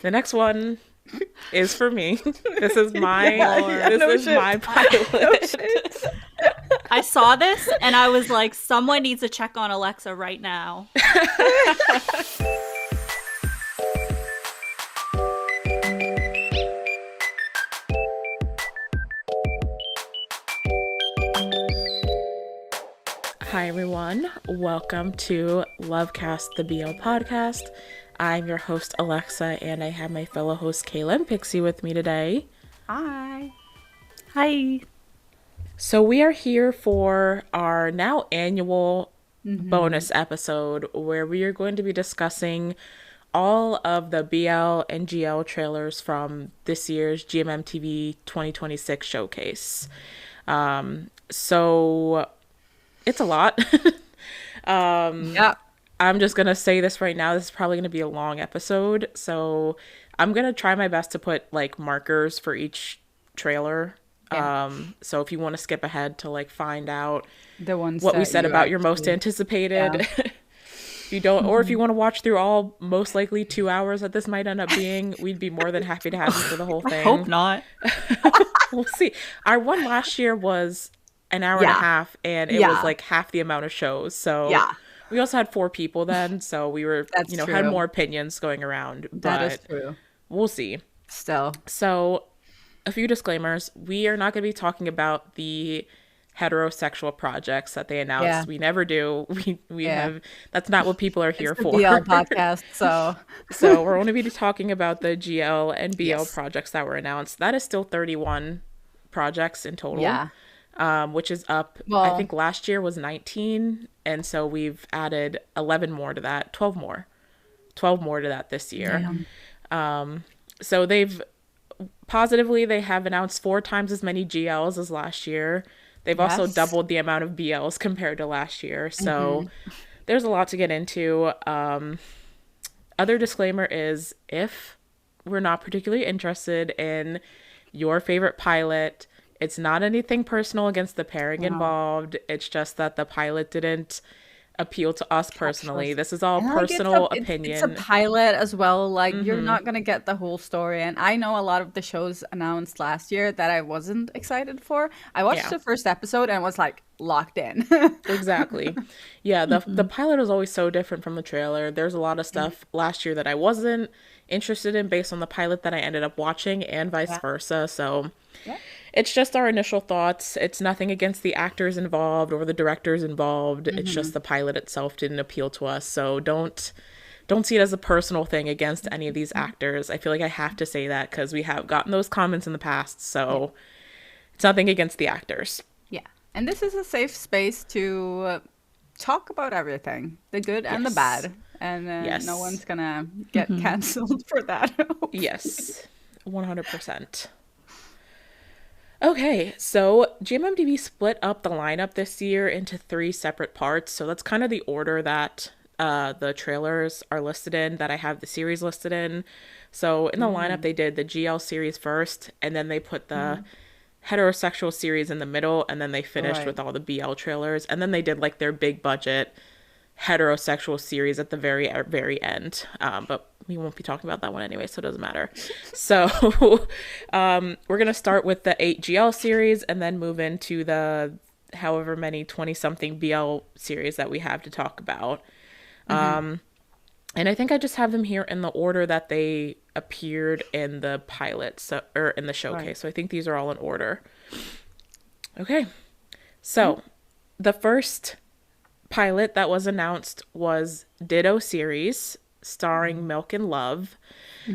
The next one is for me. This is my my No pilot. shit. I saw this and I was like, someone needs to check on Alexa right now. Hi everyone, welcome to LoveCast, the BL podcast. I'm your host Alexa, and I have my fellow host Kayla and Pixie with me today. Hi. Hi. So we are here for our now annual bonus episode where we are going to be discussing all of the BL and GL trailers from this year's GMMTV 2026 showcase. So it's a lot. Yeah. I'm just going to say this right now. This is probably going to be a long episode. So I'm going to try my best to put like markers for each trailer. Yeah. So if you want to skip ahead to like find out The ones what we that said you about your most actually- anticipated, Yeah. if you don't, or if you want to watch through all most likely 2 hours that this might end up being, we'd be more than happy to have you for the whole thing. Hope not. We'll see. Our one last year was an hour and a Yeah. half, and it Yeah. was like half the amount of shows. So Yeah. we also had 4 people then, so we were, That's had true. more opinions going around. That is But true. we'll see. Still. So a few disclaimers. We are not going to be talking about the heterosexual projects that they announced. Yeah. We never do. We Yeah. have, that's not what people are here It's the for. BL podcast, so So we're only be talking about the GL and BL Yes. projects that were announced. That is still 31 projects in total. yeah. Which is up. I Well- think last year was 19, and so we've added 11 more to that, 12 more to that this year. Damn. So they have announced 4 times as many GLs as last year. They've also Yes. doubled the amount of BLs compared to last year. So there's a lot to get into. Other disclaimer is, if we're not particularly interested in your favorite pilot, it's not anything personal against the pairing involved. It's just that the pilot didn't appeal to us personally. This is all And, like, personal it's opinion. a pilot as well. Like, you're not going to get the whole story. And I know a lot of the shows announced last year that I wasn't excited for. I watched Yeah. the first episode and was like locked in. Exactly. Yeah, the pilot is always so different from the trailer. There's a lot of stuff last year that I wasn't interested in based on the pilot that I ended up watching, and vice versa. So Yeah. it's just our initial thoughts. It's nothing against the actors involved or the directors involved. It's just the pilot itself didn't appeal to us. So don't see it as a personal thing against any of these actors. I feel like I have to say that because we have gotten those comments in the past. So it's nothing against the actors. Yeah. And this is a safe space to talk about everything, the good and the Yes. bad. And Yes. no one's going to get canceled for that. Yes, 100%. Okay, so GMMTV split up the lineup this year into 3 separate parts. So that's kind of the order that the trailers are listed in, that I have the series listed in. So in the lineup, they did the GL series first, and then they put the heterosexual series in the middle, and then they finished Right. with all the BL trailers. And then they did like their big budget heterosexual series at the very end, but we won't be talking about that one anyway, so it doesn't matter. So we're gonna start with the 8 GL series and then move into the however many 20 something BL series that we have to talk about. And I think I just have them here in the order that they appeared in the pilot, or in the showcase. Right. So I think these are all in order. Okay, so the first pilot that was announced was Ditto series, starring Milk and Love.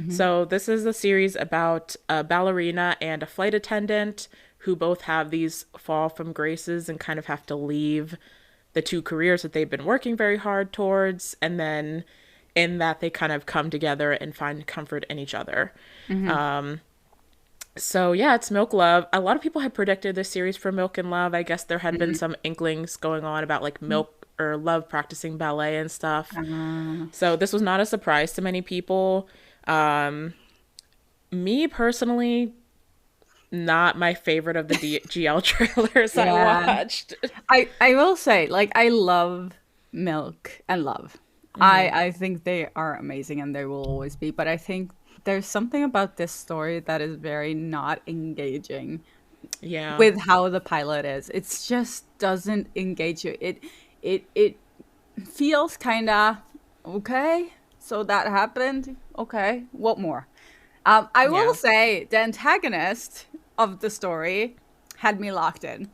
So this is a series about a ballerina and a flight attendant who both have these fall from graces and kind of have to leave the 2 careers that they've been working very hard towards, and then in that they kind of come together and find comfort in each other. So yeah, it's Milk Love. A lot of people had predicted this series for Milk and Love. I guess there had been some inklings going on about like Milk or Love practicing ballet and stuff. So this was not a surprise to many people. Me personally, not my favorite of the GL trailers I Yeah. watched. I will say, like, I love Milk and Love. I think they are amazing and they will always be. But I think there's something about this story that is very not engaging Yeah. with how the pilot is. It just doesn't engage you. It feels kind of okay. So that happened. Okay, what more? I Yeah. will say the antagonist of the story had me locked in.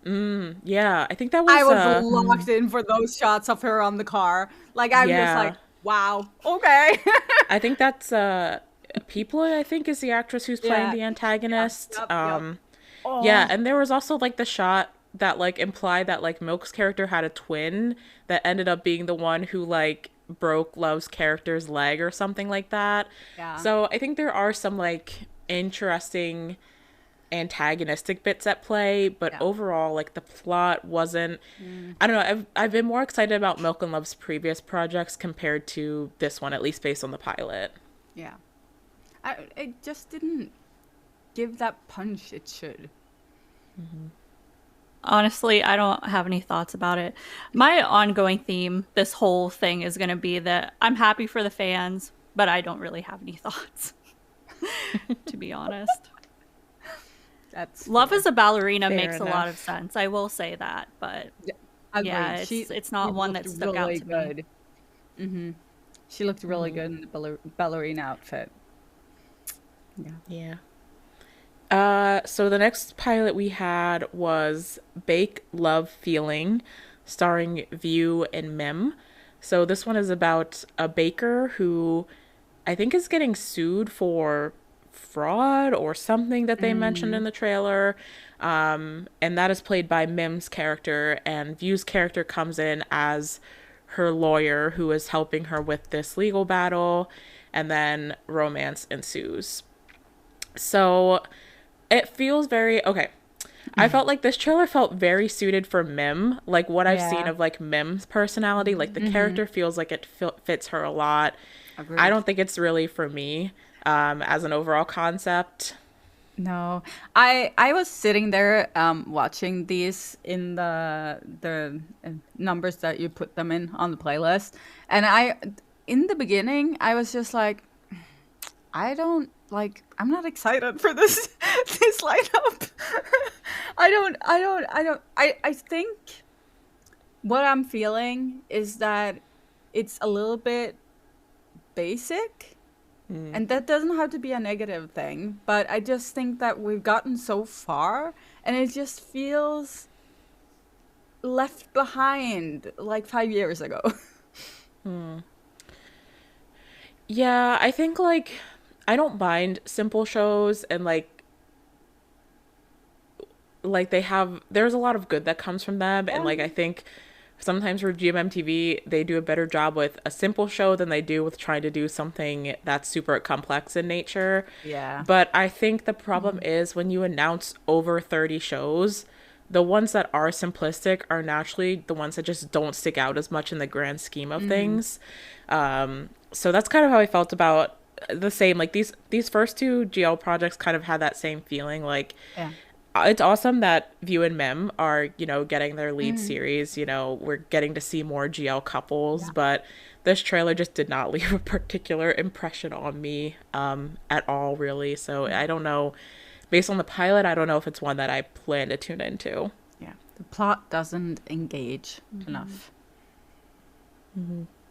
Yeah. I think that I was was locked in for those shots of her on the car. Like I'm just yeah. like, wow, okay. I think that's People, I think, is the actress who's playing Yeah. the Yeah. antagonist. Yep. Yeah, Oh, and there was also like the shot that like implied that like Milk's character had a twin that ended up being the one who like broke Love's character's leg or something like that. yeah. So I think there are some like interesting antagonistic bits at play, but Yeah. overall like the plot wasn't. Mm, I don't know. I've been more excited about Milk and Love's previous projects compared to this one, at least based on the pilot. yeah. It just didn't give that punch it should. Honestly, I don't have any thoughts about it. My ongoing theme, this whole thing, is going to be that I'm happy for the fans, but I don't really have any thoughts, to be honest. That's Love fair. as a ballerina Fair makes a lot enough. of sense. I will say that, but Agreed. yeah, it's not She one that looked stuck out really to me. good. Mm-hmm. She looked really good in the ballerina outfit. Yeah. Yeah. So the next pilot we had was Bake Love Feeling, starring View and Mim. So this one is about a baker who I think is getting sued for fraud or something that they mentioned in the trailer. And that is played by Mim's character, and View's character comes in as her lawyer who is helping her with this legal battle, and then romance ensues. So it feels very okay. I felt like this trailer felt very suited for Mim. Like what I've seen Yeah. of like Mim's personality, like the character feels like it fits her a lot. I Agreed. don't think it's really for me as an overall concept. No, I was sitting there watching these in the numbers that you put them in on the playlist, and in the beginning I was just like, I'm not excited for this this lineup. I think what I'm feeling is that it's a little bit basic. And that doesn't have to be a negative thing, but I just think that we've gotten so far and it just feels left behind like 5 years ago. Yeah, I think like I don't mind simple shows and like they have there's a lot of good that comes from them, and like I think sometimes for GMMTV they do a better job with a simple show than they do with trying to do something that's super complex in nature. Yeah. But I think the problem is when you announce over 30 shows, the ones that are simplistic are naturally the ones that just don't stick out as much in the grand scheme of things. So that's kind of how I felt about the same like these first two GL projects kind of had that same feeling like Yeah. it's awesome that View and Mim are, getting their lead series. We're getting to see more GL couples, but this trailer just did not leave a particular impression on me at all, really. So I don't know. Based on the pilot, I don't know if it's one that I plan to tune into. Yeah. The plot doesn't engage enough.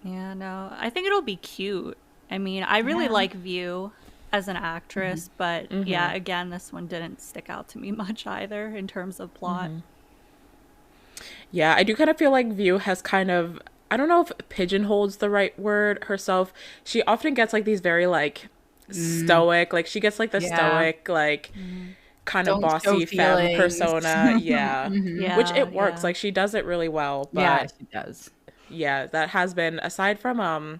Yeah, no, I think it'll be cute. I mean, I really Yeah. like View as an actress, but yeah, again, this one didn't stick out to me much either in terms of plot. Yeah, I do kind of feel like View has kind of, I don't know if pigeonholes the right word herself. She often gets like these very like stoic, like she gets like the Yeah. stoic, like kind of Don't show bossy femme feelings. persona. Yeah. Yeah, Which it works. yeah. Like she does it really well. But Yeah, she does. yeah, that has been aside from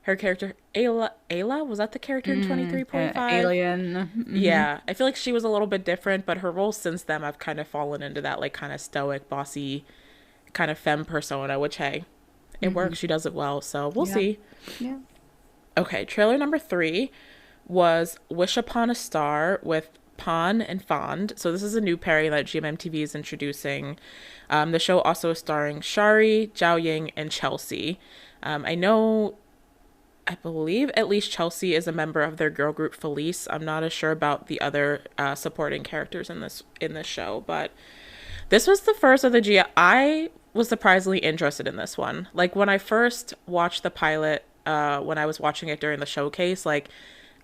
her character Ayla, was that the character in 23.5? Alien. Yeah, I feel like she was a little bit different, but her roles since then have kind of fallen into that like kind of stoic, bossy kind of femme persona, which hey, it works. She does it well, so we'll Yeah. see. Yeah. Okay, trailer number 3 was Wish Upon a Star with Pan and Fond. So this is a new pairing that GMMTV is introducing. The show also is starring Shari, Zhao Ying, and Chelsea. I know I believe at least Chelsea is a member of their girl group Felice. I'm not as sure about the other supporting characters in this show, but this was the first of the GL. I was surprisingly interested in this one. Like when I first watched the pilot, when I was watching it during the showcase, like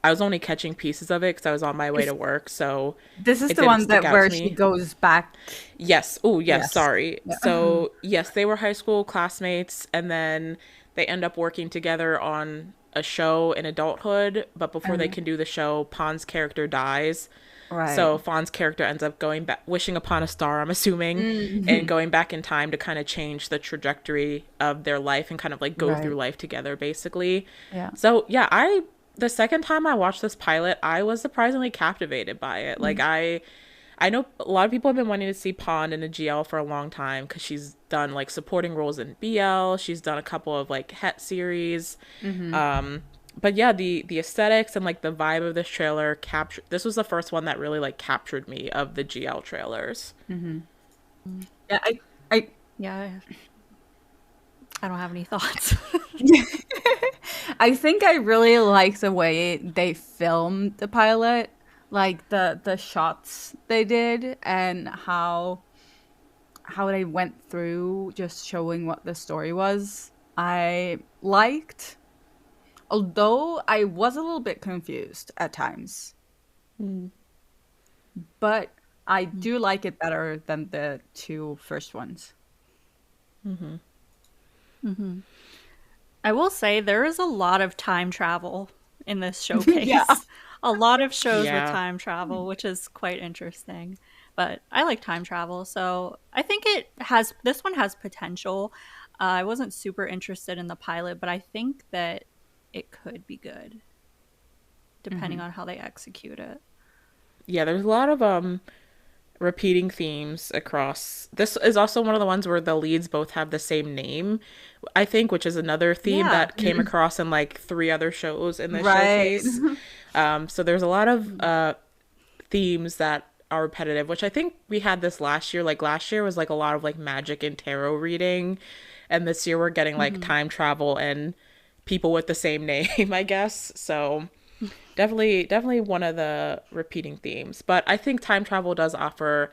I was only catching pieces of it because I was on my way to work, so This is it the didn't one stick that out where to she me. goes back. Yes. Oh, yes. Yes. Sorry. Yeah. So, yes, they were high school classmates, and then they end up working together on a show in adulthood. But before they can do the show, Pon's character dies. Right. So Fawn's character ends up going back, wishing upon a star, I'm assuming, and going back in time to kind of change the trajectory of their life and kind of like go through Right. life together, basically. Yeah. So yeah, the second time I watched this pilot, I was surprisingly captivated by it. Like I know a lot of people have been wanting to see Pond in a GL for a long time because she's done like supporting roles in BL. She's done a couple of like Het series. But yeah, the aesthetics and like the vibe of this trailer captured. This was the first one that really like captured me of the GL trailers. Yeah, I Yeah, I don't have any thoughts. I think I really like the way they filmed the pilot, like the shots they did and how they went through just showing what the story was. I liked, although I was a little bit confused at times. But I do like it better than the two first ones. I will say there is a lot of time travel in this showcase. Yeah. A lot of shows Yeah. with time travel, which is quite interesting. But I like time travel, so I think this one has potential. I wasn't super interested in the pilot, but I think that it could be good, depending on how they execute it. Yeah, there's a lot of repeating themes across. This is also one of the ones where the leads both have the same name, I think, which is another theme Yeah. that came across in like 3 other shows in this Right. showcase. So there's a lot of themes that are repetitive, which I think we had this last year. Like last year was like a lot of like magic and tarot reading, and this year we're getting like time travel and people with the same name, I guess. So definitely one of the repeating themes. But I think time travel does offer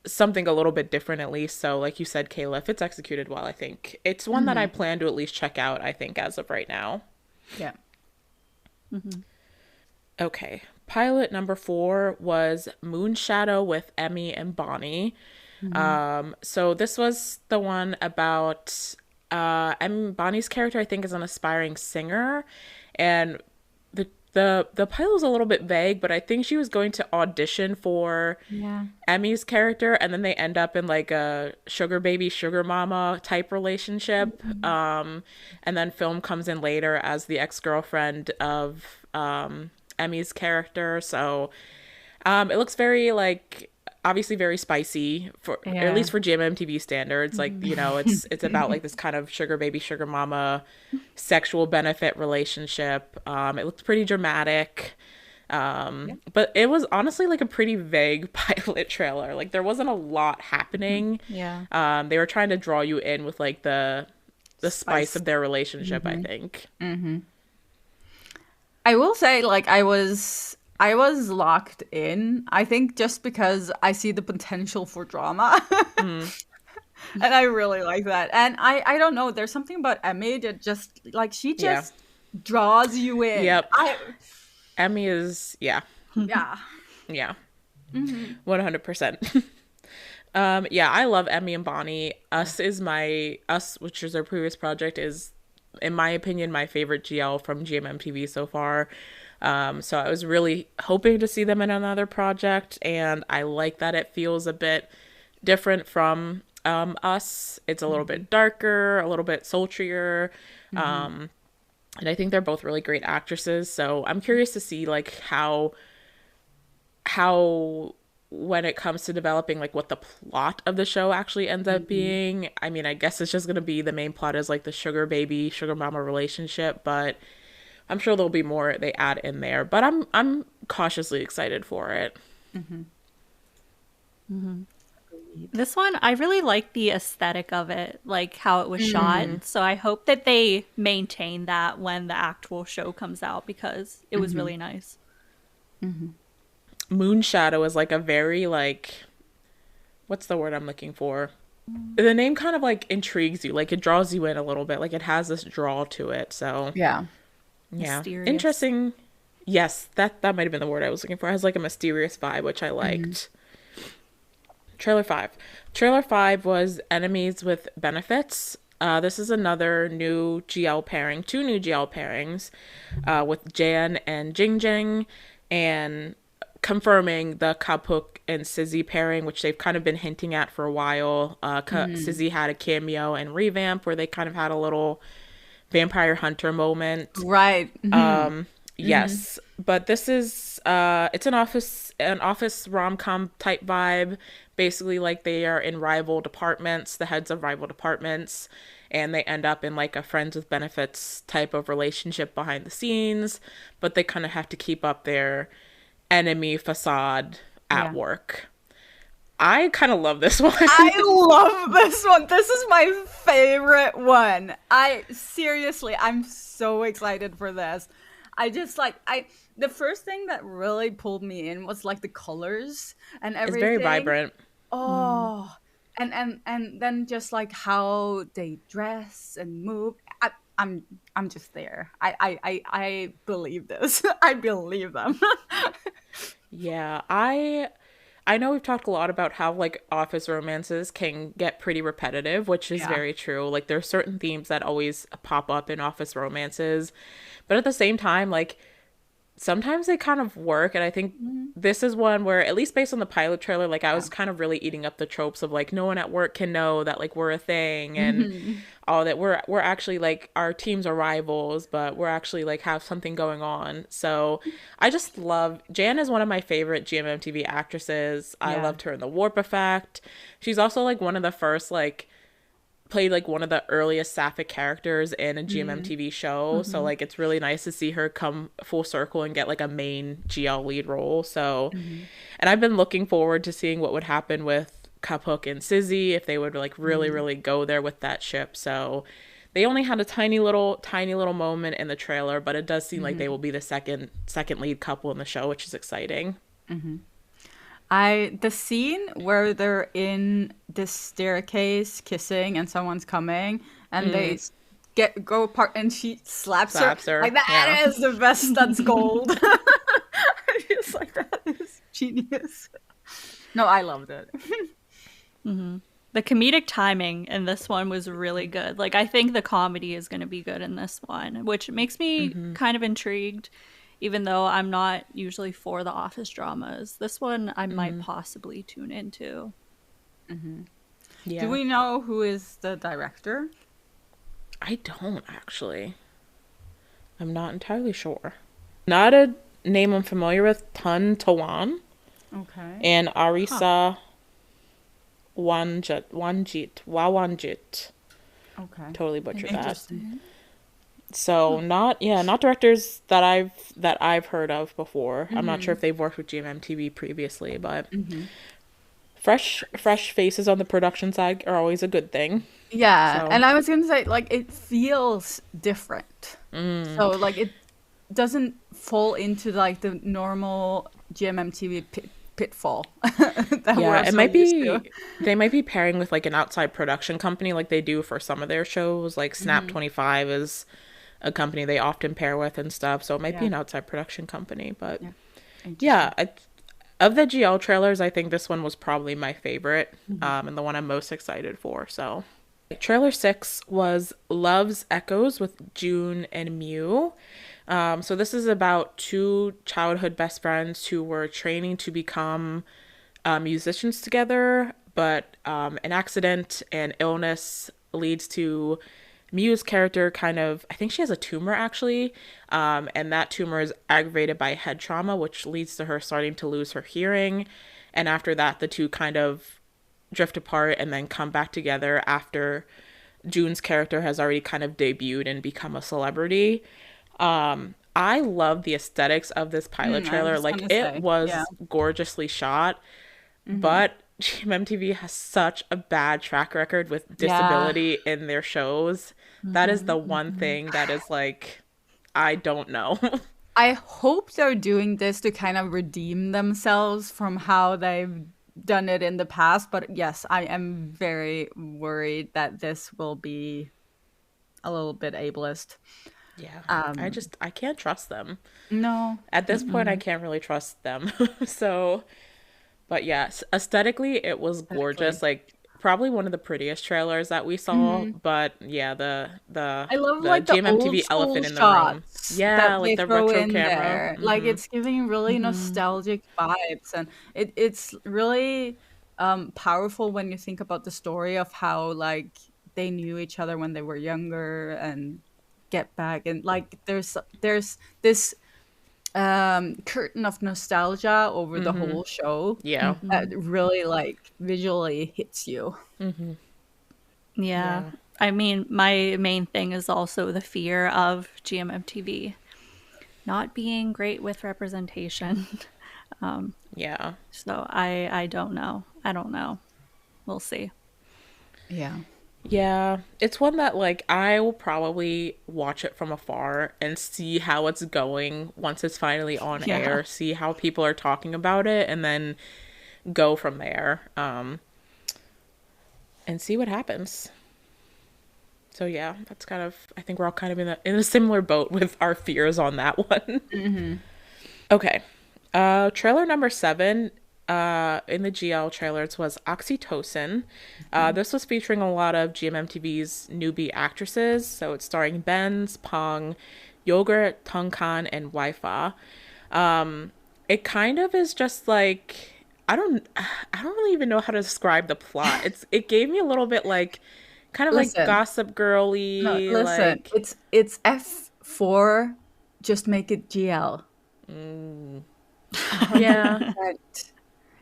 something a little bit different at least. So like you said, Kayla, if it's executed well, I think it's one that I plan to at least check out, I think, as of right now. Yeah. Okay. Pilot number 4 was Moonshadow with Emmy and Bonnie. So this was the one about Bonnie's character, I think, is an aspiring singer, and the pilot was a little bit vague, but I think she was going to audition for Yeah. Emmy's character, and then they end up in like a sugar baby, sugar mama type relationship. And then film comes in later as the ex-girlfriend of Emmy's character. So it looks very like obviously very spicy for or Yeah. at least for GMMTV standards. Like, you know, it's about like this kind of sugar baby, sugar mama sexual benefit relationship. It looked pretty dramatic. But it was honestly like a pretty vague pilot trailer. Like there wasn't a lot happening. Yeah. They were trying to draw you in with like the spice Spice. of their relationship, I think. I will say, like, I was locked in. I think just because I see the potential for drama, and I really like that. And I don't know. There's something about Emmy that just like she Yeah. just draws you in. Yep. Emmy is yeah. Yeah. Yeah. 100%. Yeah, I love Emmy and Bonnie. Us, which is their previous project, is, in my opinion, my favorite GL from GMMTV so far. So I was really hoping to see them in another project, and I like that it feels a bit different from Us. It's a little bit darker, a little bit sultrier. And I think they're both really great actresses. So I'm curious to see like how when it comes to developing like what the plot of the show actually ends up being. I mean, I guess it's just going to be the main plot is like the sugar baby, sugar mama relationship, but I'm sure there'll be more they add in there, but I'm cautiously excited for it. This one, I really like the aesthetic of it, like how it was shot. So I hope that they maintain that when the actual show comes out because it was really nice. Moonshadow is like a very like, what's the word I'm looking for? The name kind of like intrigues you, like it draws you in a little bit, like it has this draw to it. So Yeah. yeah, Mysterious. interesting. Yes, that might have been the word I was looking for. It has like a mysterious vibe, which I liked. Trailer 5. Trailer 5 was Enemies with Benefits. This is another new GL pairing, two new GL pairings, with Jan and Jing Jing, and confirming the Kapuk and Sizzy pairing, which they've kind of been hinting at for a while. Sizzy had a cameo and revamp where they kind of had a little vampire hunter moment. Right. Yes, but this is it's an office rom-com type vibe. Basically, like they are in rival departments, the heads of rival departments, and they end up in like a friends with benefits type of relationship behind the scenes, but they kind of have to keep up their enemy facade at work. I kind of love this one. I love this one. This is my favorite one. I'm so excited for this. The first thing that really pulled me in was like the colors and everything. It's very vibrant. Oh, and then just like how they dress and move. I'm just there. I believe this. I believe them. Yeah, I know we've talked a lot about how like office romances can get pretty repetitive, which is very true. Like there are certain themes that always pop up in office romances, but at the same time, like sometimes they kind of work. And I think this is one where, at least based on the pilot trailer, like I was kind of really eating up the tropes of like no one at work can know that like we're a thing and all that. We're actually like our teams are rivals, but we're actually like have something going on. So I just love Jan is one of my favorite GMMTV actresses. I loved her in The Warp Effect. She's also like one of the first like played like one of the earliest sapphic characters in a GMMTV show. So like it's really nice to see her come full circle and get like a main GL lead role. So and I've been looking forward to seeing what would happen with Kapuk and Sizzy, if they would like really go there with that ship. So they only had a tiny little moment in the trailer, but it does seem like they will be the second lead couple in the show, which is exciting. The scene where they're in this staircase kissing and someone's coming and they go apart and she slaps her. Like that is the best. That's gold. I just like that is genius. No, I loved it. The comedic timing in this one was really good. Like I think the comedy is going to be good in this one, which makes me kind of intrigued. Even though I'm not usually for the office dramas, this one I might possibly tune into. Do we know who is the director? I don't actually. I'm not entirely sure. Not a name I'm familiar with. Tun Tawan. Okay. And Arisa Wawanjit. Okay. Totally butchered that. Interesting. So not directors that I've heard of before. I'm not sure if they've worked with GMMTV previously, but fresh faces on the production side are always a good thing. Yeah, So. and I was gonna say like it feels different. So like it doesn't fall into like the normal GMMTV pitfall. That we're It so might used be to. they might be pairing with like an outside production company like they do for some of their shows. Like Snap 25 is a company they often pair with and stuff, so it might be an outside production company. But of the GL trailers, I think this one was probably my favorite, and the one I'm most excited for. So trailer 6 was Love's Echoes with June and Mew. So this is about two childhood best friends who were training to become musicians together, but an accident and illness leads to Mew's character I think she has a tumor actually, and that tumor is aggravated by head trauma, which leads to her starting to lose her hearing. And after that, the two kind of drift apart and then come back together after June's character has already kind of debuted and become a celebrity. I love the aesthetics of this pilot trailer. Like it was gorgeously shot, but GMMTV has such a bad track record with Yeah. disability in their shows. That is the one thing that is like, I don't know. I hope they're doing this to kind of redeem themselves from how they've done it in the past. But yes, I am very worried that this will be a little bit ableist. Yeah. Um, I can't trust them. no. At this point, I Mm-mm. can't really trust them. So, but yes, aesthetically, it was Exactly. gorgeous. Like, probably one of the prettiest trailers that we saw. Mhm. But yeah, the I love the like the old GMMTV school elephant in the room. shots Yeah, that like they the throw retro in camera. there. Like it's giving really nostalgic vibes, and it's really powerful when you think about the story of how like they knew each other when they were younger and get back, and like there's this curtain of nostalgia over the whole show Yeah. that really like visually hits you. Yeah. Yeah. I mean, my main thing is also the fear of GMMTV not being great with representation. Yeah. So I don't know. I don't know. We'll see. Yeah. Yeah, it's one that like I will probably watch it from afar and see how it's going once it's finally on Yeah. air, see how people are talking about it, and then go from there. And see what happens. So yeah, that's kind of I think we're all kind of in a similar boat with our fears on that one. Okay. Trailer number 7, in the GL trailers was Oxytocin. This was featuring a lot of GMMTV's newbie actresses. So it's starring Benz, Pong, Yogurt, Tungkan, and Wi-Fi. It kind of is just like I don't really even know how to describe the plot. It gave me a little bit like kind of like Listen, Gossip no, Girly, listen. like It's F4. Just make it GL. yeah. 100%.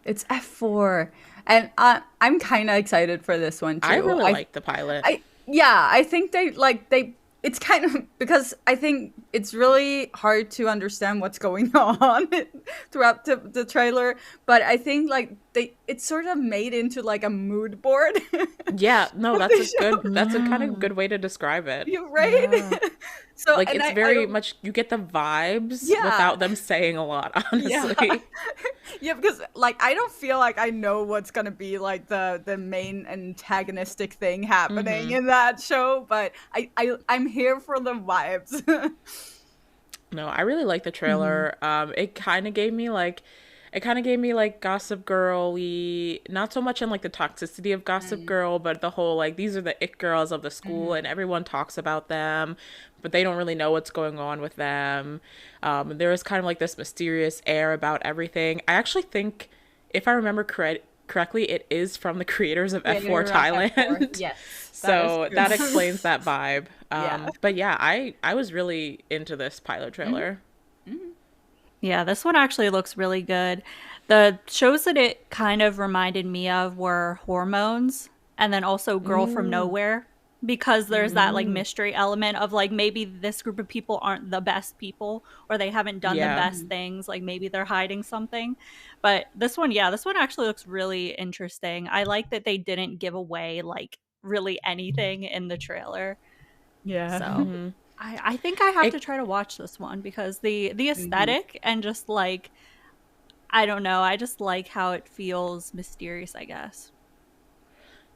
It's F4, and I'm kind of excited for this one I too. really like the pilot. I think they. It's kind of because I think it's really hard to understand what's going on throughout the trailer, but I think like it's sort of made into like a mood board. Yeah, no, Of that's a the good show. that's a kind of Mm. good way to describe it. You're right. Yeah. So Like and it's I very don't. much you get the vibes Yeah. without them saying a lot, Yeah. honestly. Yeah, because like I don't feel like I know what's gonna be like the main antagonistic thing happening in that show, but I'm here for the vibes. No, I really like the Mhm. trailer. It kind of gave me like Gossip Girl-y, not so much in like the toxicity of Gossip Mm, Girl, but the whole like these are the it girls of the school mhm, and everyone talks about them, but they don't really know what's going on with them. There is kind of like this mysterious air about everything. I actually think, if I remember correctly, it is from the creators of F4 Creator of F4. Thailand. Yes, that is So true. that explains that vibe. Yeah. But yeah, I was really into this pilot Mhm, trailer. mhm, Yeah, this one actually looks really good. The shows that it kind of reminded me of were Hormones and then also Girl from Mm, Nowhere because there's that like mm, mystery element of like maybe this group of people aren't the best people or they haven't done the yeah. best mhm. things, like maybe they're hiding something. But this one, yeah, this one actually looks really interesting. I like that they didn't give away like really anything in the trailer. Yeah. So I think I have to It try to watch this one because the Mhm. aesthetic and just like I don't know, I just like how it feels mysterious, I guess.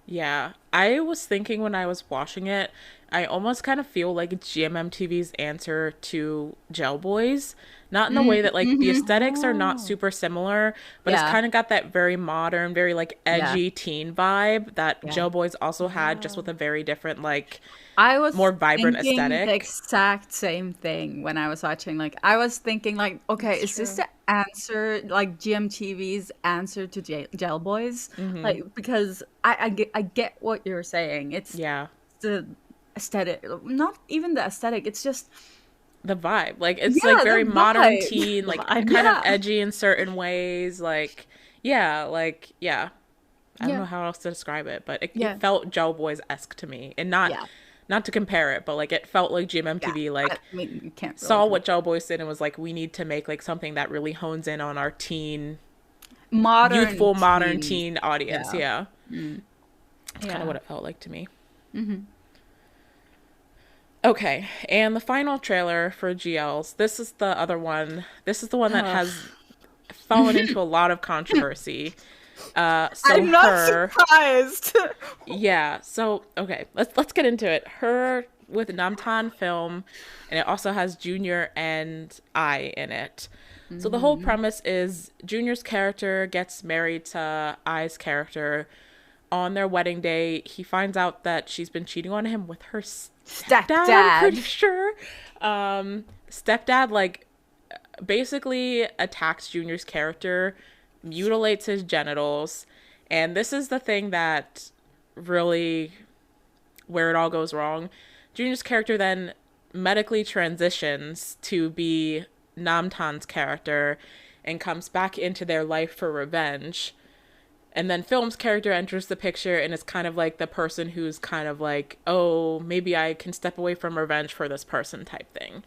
Yeah, I was thinking when I was watching it, I almost kind of feel like it's GMMTV's answer to Gel Boys. Not in the way that like the Mhm. aesthetics are not Oh. super similar, but it's Yeah. kind of got that very modern, very like Yeah. edgy teen vibe that Yeah. Gel Boys also had, just with Yeah. a very different, like I was more vibrant thinking the aesthetic. exact same thing when I was watching. Like, I was thinking, like, okay, That's is this true. the answer, like GMTV's answer to Jail Boys? Mm-hmm. Like, because I get what you're saying. It's Yeah. the aesthetic, not even the aesthetic. It's just, The vibe. Like it's like yeah, very the modern vibe. teen, The like vibe. kind of Yeah, edgy in certain ways. Like yeah. I don't yeah, know how else to describe it, but it yeah, felt Gel Boys esque to me, and yeah, not to compare it, but like it felt like yeah. GMMTV I like mean, you can't really saw compare. what Gel Boys did and was like, we need to make like something that really hones in on our teen youthful modern teen. teen audience. Yeah. That's kind Yeah. of what it felt like to me. Okay, and the final trailer for GLs. This is the other one. This is the one that has fallen into a lot of controversy. I'm not surprised. Yeah. So okay, let's get into it. Her with Namtan Film, and it also has Junior and I in it. So the whole premise is Junior's character gets married to I's character. On their wedding day, he finds out that she's been cheating on him with her stepdad. I'm pretty sure. Stepdad, like, basically attacks Junior's character, mutilates his genitals, and this is the thing that really where it all goes wrong. Junior's character then medically transitions to be Namtan's character and comes back into their life for revenge. And then Film's character enters the picture and is kind of like the person who's kind of like, oh, maybe I can step away from revenge for this person type thing.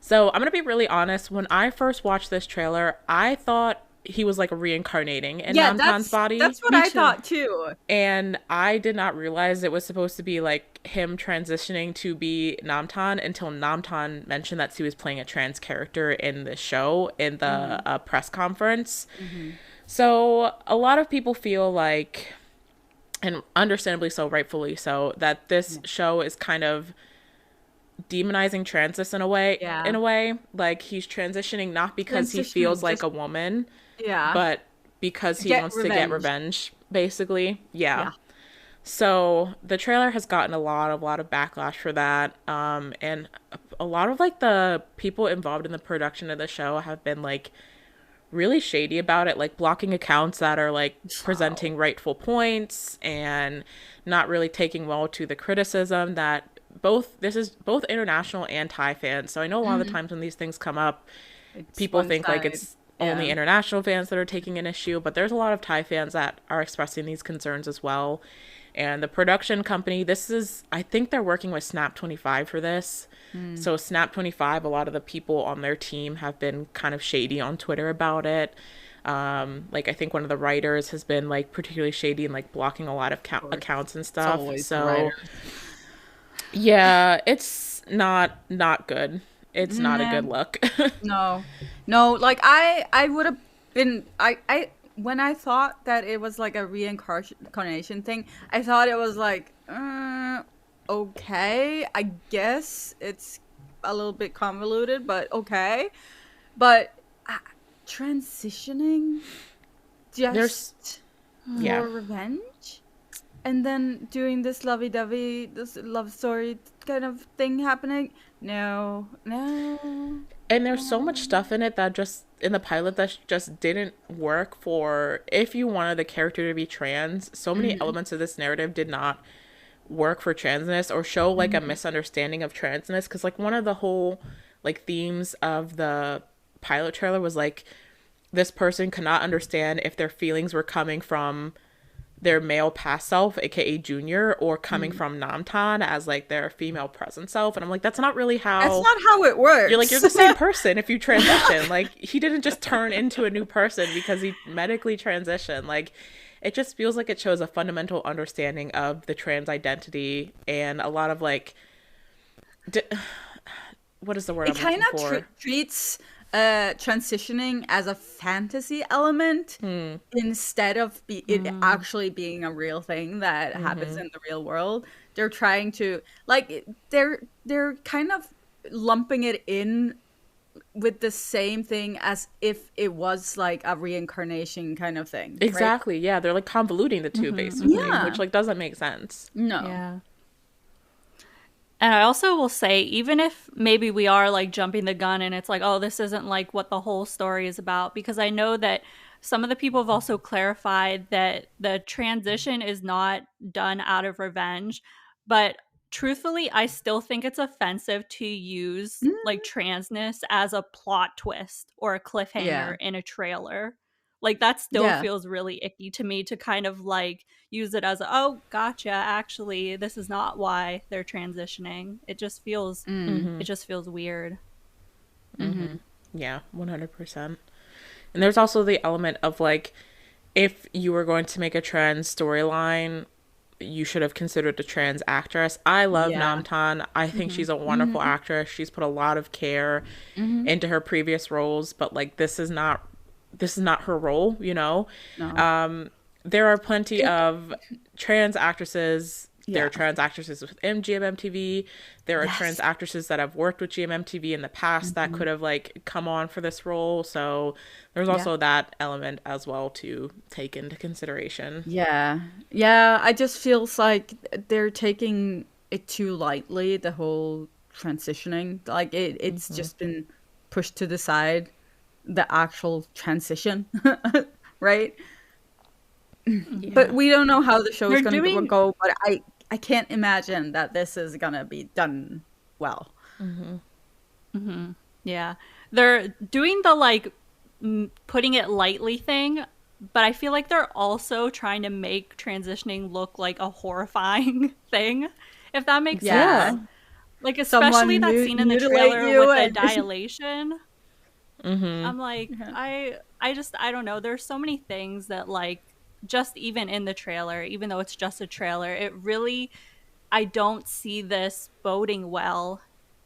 So I'm going to be really honest. When I first watched this trailer, I thought he was like reincarnating in Namtan's body. That's what I thought too. And I did not realize it was supposed to be like him transitioning to be Namtan until Namtan mentioned that he was playing a trans character in the show in the press conference. So a lot of people feel like, and understandably so, rightfully so, that this show is kind of demonizing transness in a way. Like he's transitioning not because he feels like a woman, but because he wants to get revenge, basically. Yeah. So the trailer has gotten a lot of backlash for that. And a lot of like the people involved in the production of the show have been like really shady about it, like blocking accounts that are like presenting rightful points and not really taking well to the criticism that this is both international and Thai fans. So I know a lot of the times when these things come up, people think like it's only international fans that are taking an issue, but there's a lot of Thai fans that are expressing these concerns as well. And the production company, I think they're working with Snap 25 for this. So Snap 25, a lot of the people on their team have been kind of shady on Twitter about it. Like I think one of the writers has been like particularly shady and like blocking a lot of accounts and stuff. So yeah, it's not good. It's not a good look. No, like I would have been, I when I thought that it was like a reincarnation thing, I thought it was like, okay, I guess it's a little bit convoluted, but okay. But transitioning just for revenge? And then doing this lovey-dovey, this love story kind of thing happening? No. And there's so much stuff in it that just, in the pilot, that just didn't work for, if you wanted the character to be trans, so many elements of this narrative did not work for transness or show like a misunderstanding of transness. Because like one of the whole like themes of the pilot trailer was like this person could not understand if their feelings were coming from their male past self, aka Junior, or coming from Namtan as like their female present self. And I'm like, that's not really how it works. You're like, you're the same person if you transition. Like he didn't just turn into a new person because he medically transitioned. Like it just feels like it shows a fundamental understanding of the trans identity and a lot of like what is the word it kind of treats transitioning as a fantasy element instead of it actually being a real thing that happens in the real world. They're trying to like they're kind of lumping it in with the same thing as if it was like a reincarnation kind of thing. Exactly. Right? Yeah, they're like convoluting the two basically, which like doesn't make sense. No. Yeah. And I also will say, even if maybe we are like jumping the gun and it's like, oh, this isn't like what the whole story is about, because I know that some of the people have also clarified that the transition is not done out of revenge. But truthfully, I still think it's offensive to use like transness as a plot twist or a cliffhanger in a trailer. Like that still feels really icky to me to kind of like use it as oh, gotcha, actually this is not why they're transitioning. It just feels weird. Yeah, 100%. And there's also the element of like, if you were going to make a trans storyline, you should have considered a trans actress. I love Yeah. Namtan. I think she's a wonderful actress. She's put a lot of care into her previous roles, but like this is not her role, you know? No. There are plenty of trans actresses. There Yeah. are trans actresses within GMMTV. There are trans Yes. actresses that have worked with GMMTV in the past that could have like come on for this role. So there's Yeah. also that element as well to take into consideration. Yeah. Yeah, I just feels like they're taking it too lightly, the whole transitioning. Like it's just been pushed to the side, the actual transition, right? But Yeah. we don't know how the show is They're going to doing go, but I can't imagine that this is going to be done well. Yeah. They're doing the like putting it lightly thing, but I feel like they're also trying to make transitioning look like a horrifying thing, if that makes Yeah. sense. Like Someone especially that scene in the mutilate trailer you with the and dilation. Mm-hmm. I'm like, I don't know. There's so many things that like just even in the trailer, even though it's just a trailer, it really I don't see this boding well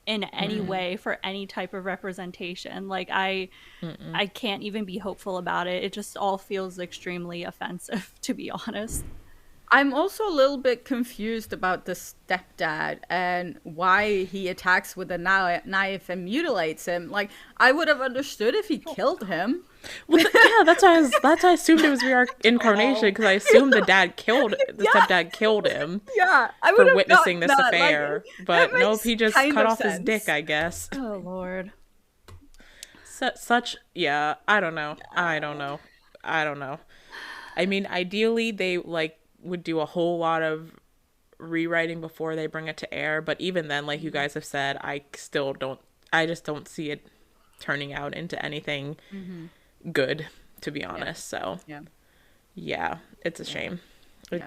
in any way for any type of representation. Like I can't even be hopeful about it. It just all feels extremely offensive, to be honest. I'm also a little bit confused about the stepdad and why he attacks with a knife and mutilates him. Like, I would have understood if he killed him. Well, yeah, that's why I assumed it was reincarnation because I assumed the stepdad killed him Yeah, I for would have witnessing gotten this that. affair. Like, But that nope, makes he just kind cut of off his dick, sense. I guess. Oh Lord. Such, yeah, I don't know. I don't know. I don't know. I mean, ideally, they like would do a whole lot of rewriting before they bring it to air. But even then, like you guys have said, I just don't see it turning out into anything good, to be honest. So, Yeah, yeah, it's a shame. Yeah, it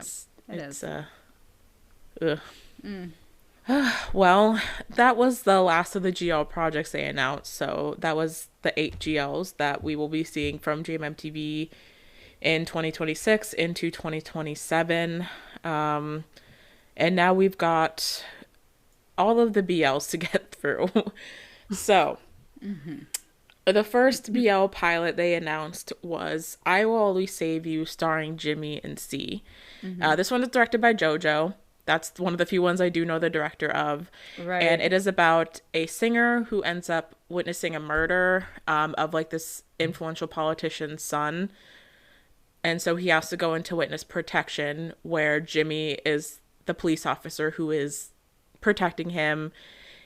It's is. ugh. Well, that was the last of the GL projects they announced. So that was the 8 GLs that we will be seeing from GMMTV in 2026 into 2027. And now we've got all of the BLs to get through. So, the first BL pilot they announced was I Will Always Save You, starring Jimmy and C. This one is directed by JoJo. That's one of the few ones I do know the director of. Right. And it is about a singer who ends up witnessing a murder of like this influential politician's son. And so he has to go into witness protection where Jimmy is the police officer who is protecting him.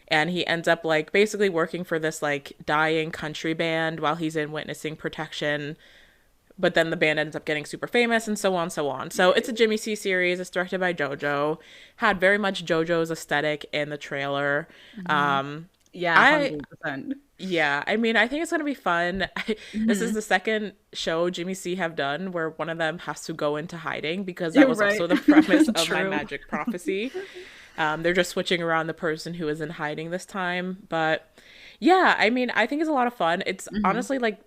And he ends up like basically working for this like dying country band while he's in witnessing protection. But then the band ends up getting super famous and so on, so on. So it's a Jimmy C series. It's directed by JoJo. Had very much JoJo's aesthetic in the trailer. Yeah, 100%. Yeah, I mean, I think it's going to be fun. This is the second show Jimmy C have done where one of them has to go into hiding because that You're was right. also the premise of My True. Magic Prophecy. They're just switching around the person who is in hiding this time. But yeah, I mean, I think it's a lot of fun. It's honestly like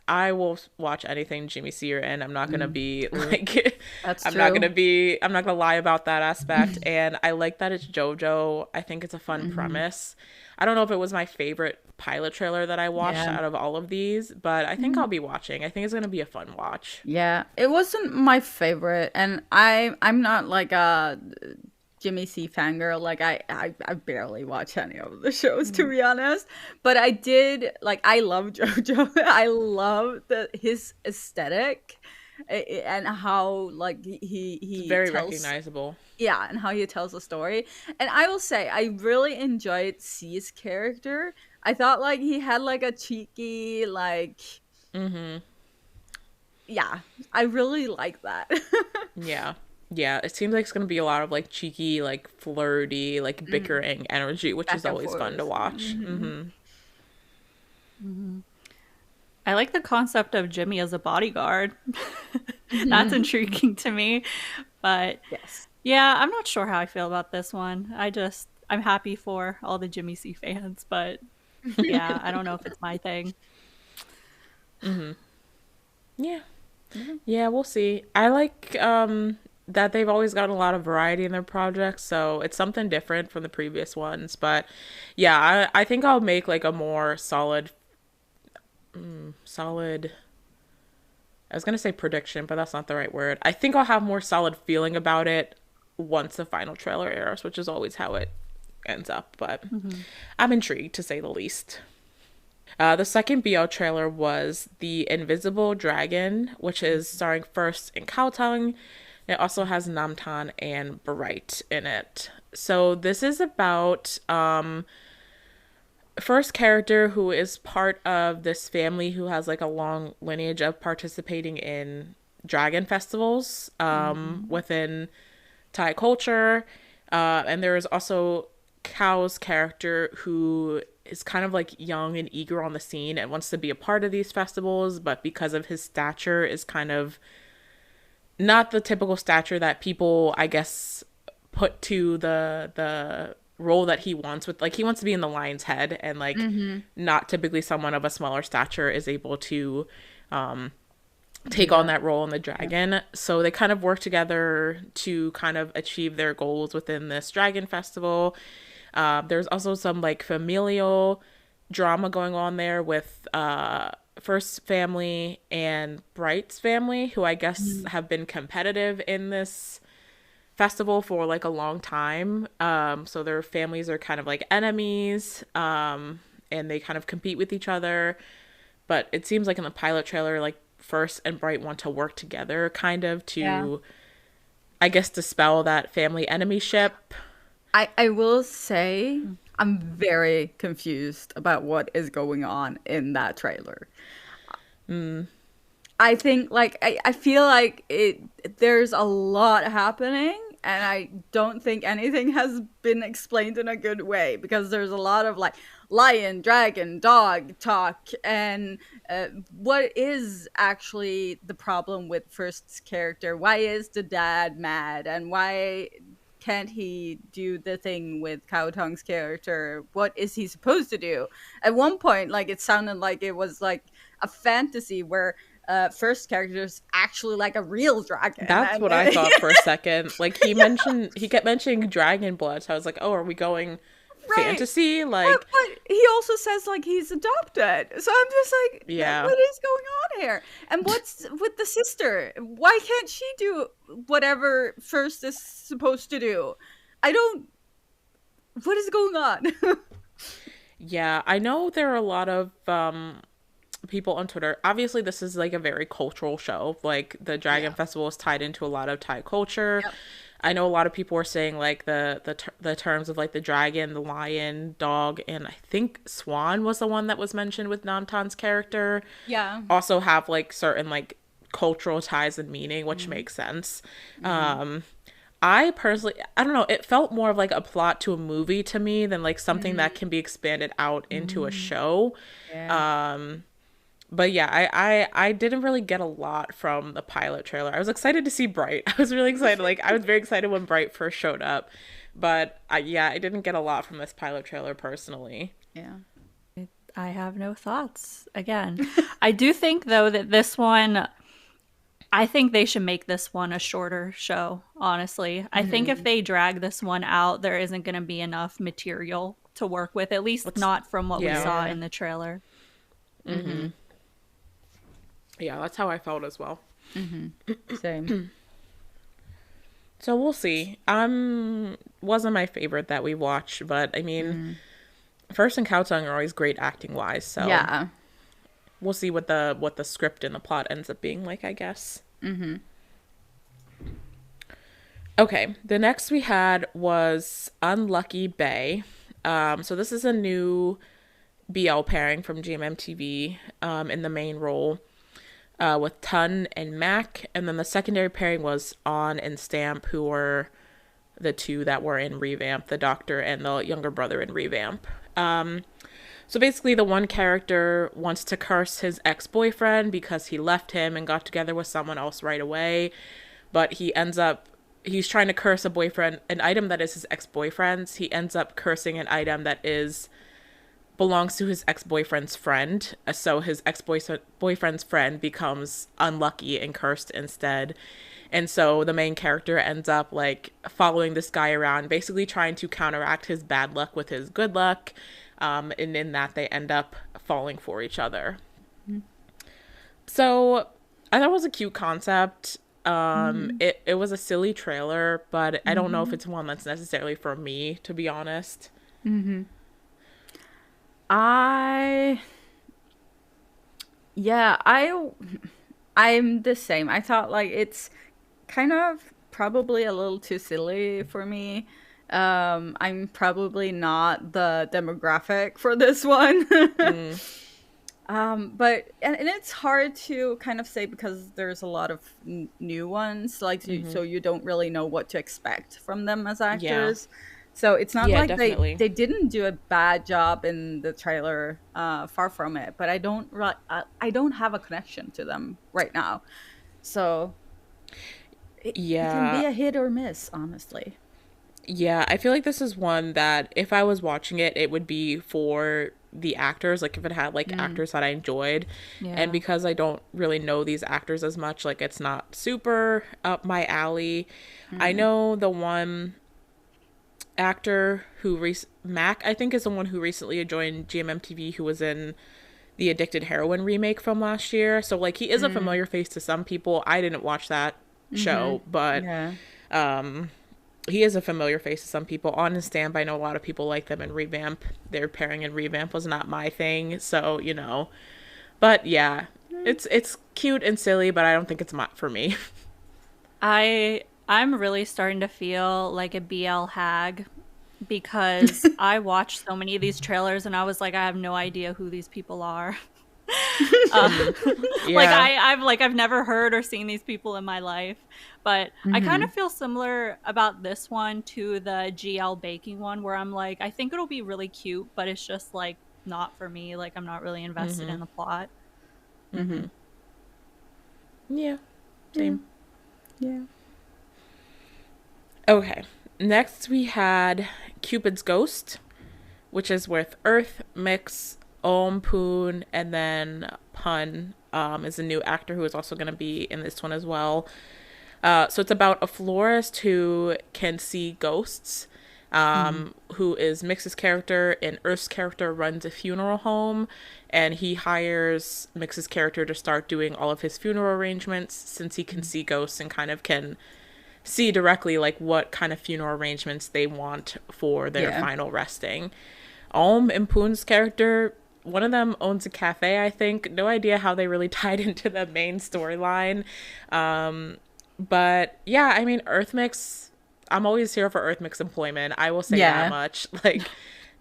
I will watch anything Jimmy C are in. I'm not gonna be like That's I'm true. not gonna lie about that aspect. And I like that it's JoJo. I think it's a fun premise. I don't know if it was my favorite pilot trailer that I watched Yeah. out of all of these, but I think I'll be watching. I think it's gonna be a fun watch. Yeah, it wasn't my favorite, and I'm not like a Jimmy C fangirl. Like I barely watch any of the shows, to be honest. But I did like I love JoJo. I love his aesthetic and how like he Very tells, recognizable. yeah, and how he tells a story. And I will say I really enjoyed C's character. I thought like he had like a cheeky like yeah, I really like that. Yeah. Yeah, it seems like it's gonna be a lot of like cheeky, like flirty, like bickering energy, which Back is and always fun to forth. watch. I like the concept of Jimmy as a bodyguard. That's intriguing to me. But Yes. yeah, I'm not sure how I feel about this one. I'm happy for all the Jimmy C fans, but yeah, I don't know if it's my thing. Yeah. Yeah, we'll see. I like that they've always got a lot of variety in their projects, so it's something different from the previous ones. But yeah, I think I'll make like a more solid I was gonna say prediction, but that's not the right word. I think I'll have more solid feeling about it once the final trailer airs, which is always how it ends up. But I'm intrigued to say the least. The second BL trailer was The Invisible Dragon, which is starring first in Kowtown. It also has Namtan and Bright in it. So this is about first character who is part of this family who has like a long lineage of participating in dragon festivals within Thai culture. And there is also Cow's character who is kind of like young and eager on the scene and wants to be a part of these festivals, but because of his stature is kind of not the typical stature that people, I guess, put to the role that he wants with, like, he wants to be in the lion's head, and like not typically someone of a smaller stature is able to take on that role in the dragon. So they kind of work together to kind of achieve their goals within this dragon festival. There's also some like familial drama going on there with First family and Bright's family, who I guess have been competitive in this festival for like a long time. So their families are kind of like enemies, and they kind of compete with each other. But it seems like in the pilot trailer, like First and Bright want to work together kind of to, I guess, dispel that family enemyship. I will say I'm very confused about what is going on in that trailer. I think like I feel like there's a lot happening, and I don't think anything has been explained in a good way, because there's a lot of like lion, dragon, dog talk, and what is actually the problem with First's character? Why is the dad mad, and why can't he do the thing with Kowtoung's character? What is he supposed to do? At one point, like it sounded like it was like a fantasy where First character is actually like a real dragon. That's what I thought for a second. Like he kept mentioning dragon blood, so I was like, oh, are we going fantasy? Like, but he also says like he's adopted, so I'm just like, what is going on here? And what's with the sister? Why can't she do whatever First is supposed to do? What is going on? Yeah, I know there are a lot of people on Twitter. Obviously, this is like a very cultural show. Like the Dragon Festival is tied into a lot of Thai culture. Yep. I know a lot of people were saying like the terms of like the dragon, the lion, dog, and I think swan was the one that was mentioned with Namtan's character. Yeah. Also have like certain like cultural ties and meaning, which makes sense. I personally, I don't know, it felt more of like a plot to a movie to me than like something that can be expanded out into a show. Yeah. But yeah, I didn't really get a lot from the pilot trailer. I was excited to see Bright. I was really excited. Like, I was very excited when Bright first showed up. But I didn't get a lot from this pilot trailer personally. Yeah. I have no thoughts. Again, I do think, though, that this one, I think they should make this one a shorter show, honestly. I think if they drag this one out, there isn't going to be enough material to work with, at least not from what we saw in the trailer. Yeah, that's how I felt as well. Same. So we'll see. Wasn't my favorite that we watched, but I mean, First and Kowtown are always great acting wise. So yeah, we'll see what the script and the plot ends up being like, I guess. Okay, the next we had was Unlucky Bay. So this is a new BL pairing from GMMTV in the main role. With Tun and Mac, and then the secondary pairing was On and Stamp, who were the two that were in Revamp, the doctor and the younger brother in Revamp. So basically the one character wants to curse his ex-boyfriend because he left him and got together with someone else right away, but he's trying to curse an item that is his ex-boyfriend's. He ends up cursing an item that is belongs to his ex-boyfriend's friend. So his ex-boyfriend's friend becomes unlucky and cursed instead. And so the main character ends up like following this guy around, basically trying to counteract his bad luck with his good luck. And in that, they end up falling for each other. So I thought it was a cute concept. It was a silly trailer, but I don't know if it's one that's necessarily for me, to be honest. I'm the same. I thought like it's kind of probably a little too silly for me. I'm probably not the demographic for this one. But it's hard to kind of say because there's a lot of new ones, like so you don't really know what to expect from them as actors. So it's not like they didn't do a bad job in the trailer, far from it. But I don't have a connection to them right now, so it can be a hit or miss, honestly. Yeah, I feel like this is one that if I was watching it, it would be for the actors, like if it had like actors that I enjoyed. And because I don't really know these actors as much, like it's not super up my alley. I know the one actor who Mac, I think, is the one who recently joined GMMTV, who was in the Addicted Heroin remake from last year. So like he is a familiar face to some people. I didn't watch that show, but he is a familiar face to some people. On his Stamp, I know a lot of people like them, and Revamp, their pairing in Revamp was not my thing, so you know. But yeah, it's cute and silly, but I don't think it's for me. I'm really starting to feel like a BL hag because I watched so many of these trailers and I was like, I have no idea who these people are. Like I've never heard or seen these people in my life, but I kind of feel similar about this one to the GL baking one, where I'm like, I think it'll be really cute, but it's just like not for me. Like I'm not really invested in the plot. Yeah, same. Yeah. Okay, next we had Cupid's Ghost, which is with Earth, Mix, Poon, and then Pun is a new actor who is also going to be in this one as well. So it's about a florist who can see ghosts, who is Mix's character, and Earth's character runs a funeral home, and he hires Mix's character to start doing all of his funeral arrangements, since he can see ghosts and kind of can see directly like what kind of funeral arrangements they want for their final resting. And Poon's character, one of them owns a cafe, I think. No idea how they really tied into the main storyline. But yeah, I mean, Earth Mix, I'm always here for Earth Mix employment. I will say that much. Like,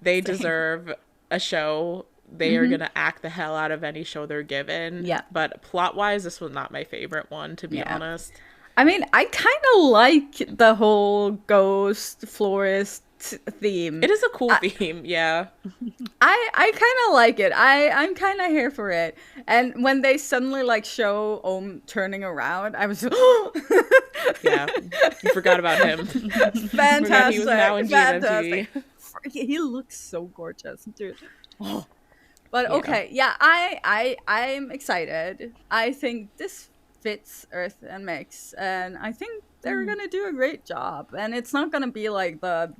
they deserve a show. They are going to act the hell out of any show they're given. Yeah. But plot-wise, this was not my favorite one, to be honest. I mean, I kind of like the whole ghost florist theme. It is a cool theme, yeah. I kind of like it. I'm kind of here for it. And when they suddenly like show turning around, I was yeah, you forgot about him. Fantastic. He was now in GMMTV. He looks so gorgeous, dude. But okay, I'm excited. I think this fits Earth and Mix, and I think they're gonna do a great job. And it's not gonna be like the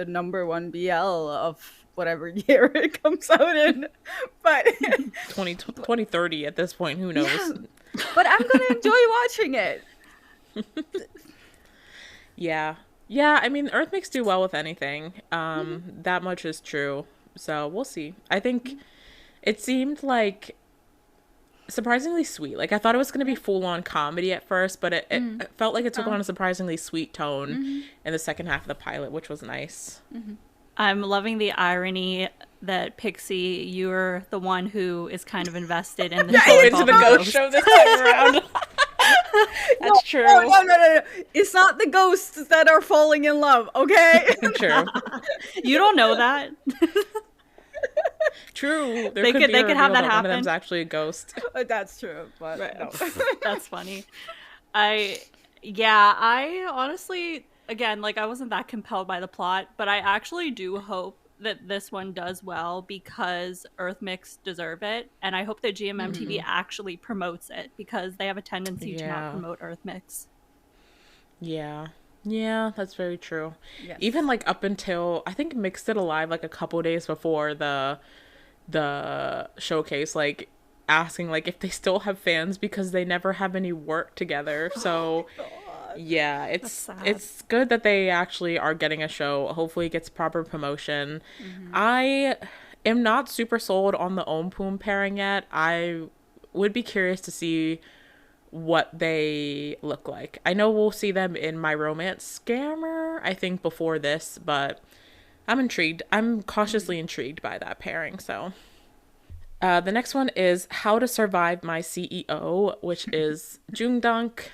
number one BL of whatever year it comes out in, but 2030 at this point, who knows? Yeah, but I'm gonna enjoy watching it. Yeah, I mean, Earth Mix do well with anything. That much is true. So we'll see. I think it seemed like surprisingly sweet. Like I thought it was going to be full on comedy at first, but it felt like it took on a surprisingly sweet tone in the second half of the pilot, which was nice. I'm loving the irony that Pixie, you're the one who is kind of invested in the show. Into the ghost show this time around. That's true. No. It's not the ghosts that are falling in love, okay? True. You don't know that. True. They could have that happen. One of them's actually a ghost. That's true, but no. That's funny. I honestly, again, like I wasn't that compelled by the plot, but I actually do hope that this one does well because Earth Mix deserve it, and I hope that GMMTV actually promotes it because they have a tendency to not promote Earth Mix. Yeah. Yeah, that's very true. Yes. Even like up until I think Mixed It Alive like a couple days before the showcase, like asking like if they still have fans because they never have any work together. So yeah, it's good that they actually are getting a show. Hopefully it gets proper promotion. I am not super sold on the Ompoom pairing yet. I would be curious to see what they look like. I know we'll see them in My Romance Scammer, I think, before this, but I'm intrigued. I'm cautiously intrigued by that pairing, so. The next one is How to Survive My CEO, which is Jungdunk.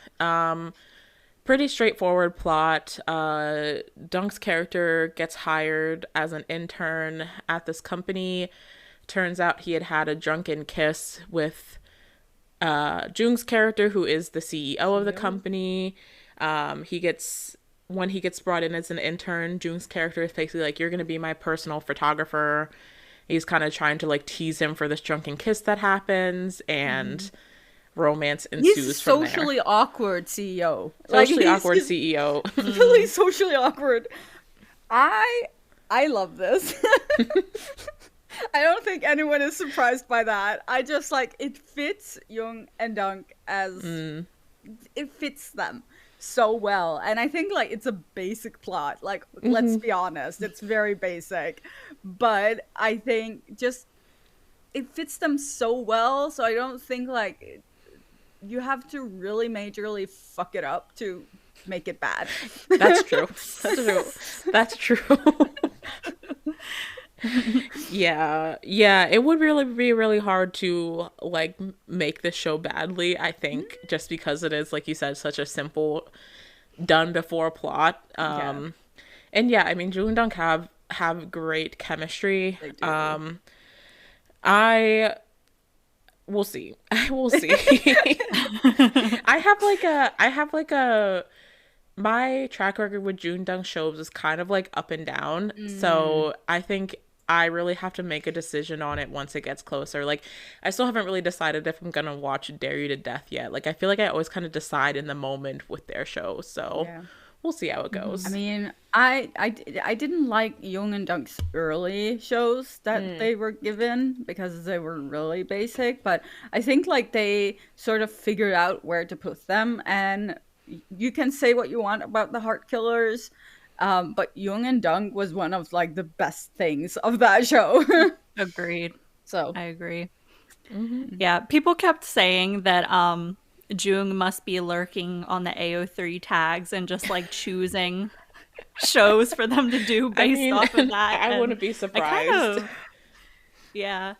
Pretty straightforward plot. Dunk's character gets hired as an intern at this company. Turns out he had had a drunken kiss with Jung's character, who is the CEO of the company. When he gets brought in as an intern, Jung's character is basically like, you're going to be my personal photographer. He's kind of trying to like tease him for this drunken kiss that happens, and romance ensues He's from there. socially awkward CEO. Socially awkward CEO. Really socially awkward. I love this. I don't think anyone is surprised by that. I just like it fits Jung and Dunk as it fits them so well. And I think like it's a basic plot. Like let's be honest, it's very basic. But I think just it fits them so well, so I don't think like you have to really majorly fuck it up to make it bad. That's true. That's true. Yeah, it would really be really hard to like make this show badly, I think, just because it is, like you said, such a simple done before plot. And yeah, I mean, Jung and Dunk have great chemistry. They do. We'll see. We'll see. I have like a my track record with June Dunk shows is kind of like up and down. So I think I really have to make a decision on it once it gets closer. Like, I still haven't really decided if I'm gonna watch Dare You to Death yet. Like, I feel like I always kind of decide in the moment with their shows. So we'll see how it goes. I mean, I didn't like Jung and Dunk's early shows that they were given because they were really basic. But I think like they sort of figured out where to put them. And you can say what you want about the Heart Killers, but Jung and Dunk was one of like the best things of that show. Agreed. So I agree. Yeah, people kept saying that Jung must be lurking on the AO3 tags and just like choosing shows for them to do based off of that. I wouldn't be surprised. Yeah.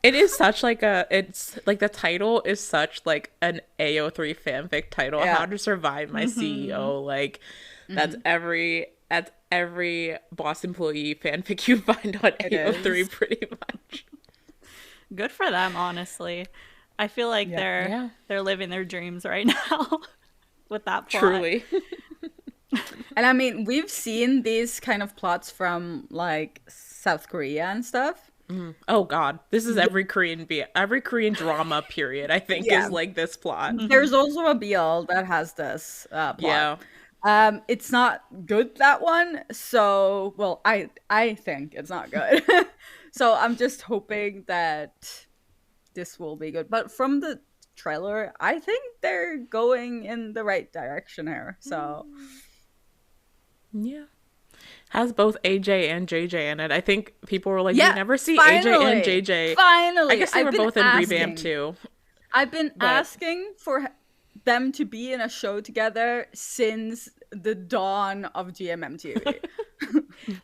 It is such like it's like the title is such like an AO3 fanfic title. How to Survive My CEO. Like that's every boss employee fanfic you find on AO3 pretty much. Good for them, honestly. I feel like they're living their dreams right now with that plot. Truly. And I mean, we've seen these kind of plots from like South Korea and stuff. Oh God, this is every Korean drama period. I think is like this plot. There's also a BL that has this plot. Yeah. It's not good, that one. So, well, I think it's not good. So I'm just hoping that this will be good. But from the trailer, I think they're going in the right direction here. So yeah. Has both AJ and JJ in it. I think people were like, you never see AJ and JJ. Finally. I guess they were both in Revamp too. I've been asking for them to be in a show together since the dawn of GMMTV.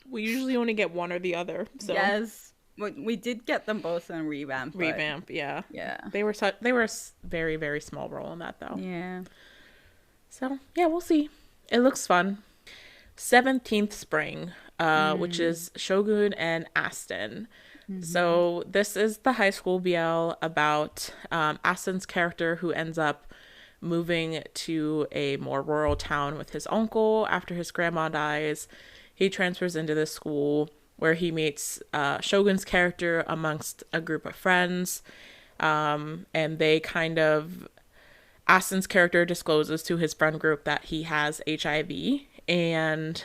We usually only get one or the other. So. Yes. We did get them both in Revamp. Revamp, yeah. Yeah. They were a very, very small role in that, though. Yeah. So, yeah, we'll see. It looks fun. 17th Spring, which is Shogun and Aston. So this is the high school BL about Aston's character who ends up moving to a more rural town with his uncle after his grandma dies. He transfers into this school. where he meets Shogun's character amongst a group of friends. And they kind of, Aston's character discloses to his friend group that he has HIV. And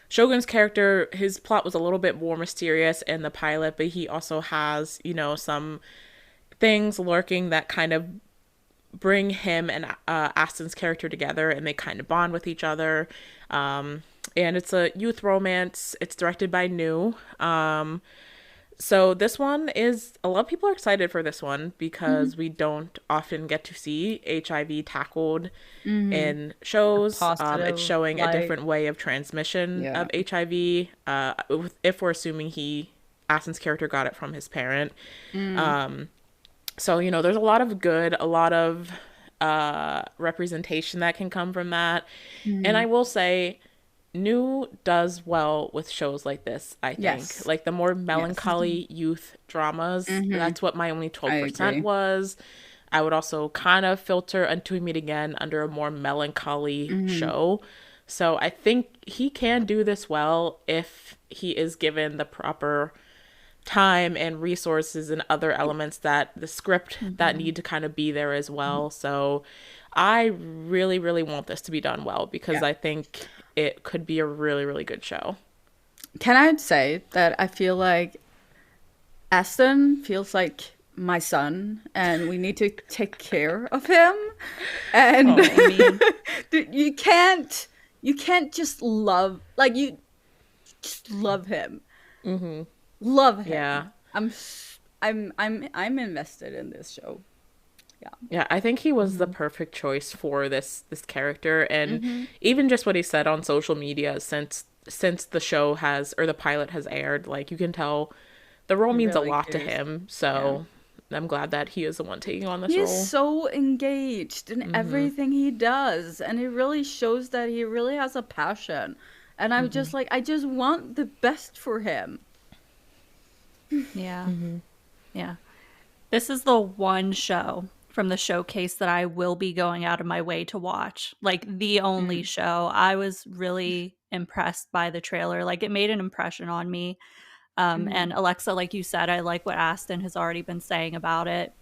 Shogun's character, his plot was a little bit more mysterious in the pilot, but he also has, you know, some things lurking that kind of bring him and Aston's character together, and they kind of bond with each other. And it's a youth romance. It's directed by New. So this one is, a lot of people are excited for this one because we don't often get to see HIV tackled in shows. It's showing a different way of transmission of HIV. If we're assuming Aston's character got it from his parent. So, you know, there's a lot of good, a lot of representation that can come from that. And I will say, New does well with shows like this, I think. Yes. Like the more melancholy youth dramas, that's what My Only 12% was. I would also kind of filter Until We Meet Again under a more melancholy show. So I think he can do this well if he is given the proper time and resources and other elements that the script that need to kind of be there as well. So I really, really want this to be done well because I think it could be a really, really good show. Can I say that I feel like Aston feels like my son and we need to take care of him? And dude, you can't just love, like, you just love him. Love him. Yeah. I'm invested in this show. Yeah, I think he was the perfect choice for this character, and even just what he said on social media since the show has, or the pilot has aired, like, you can tell the role means really a lot to him. So I'm glad that he is the one taking on this role. He's so engaged in everything he does, and it really shows that he really has a passion. And I'm just like, I just want the best for him. Yeah. Yeah. This is the one show from the showcase that I will be going out of my way to watch. Like, the only show. I was really impressed by the trailer. Like, it made an impression on me. And Alexa, like you said, I like what Aston has already been saying about it.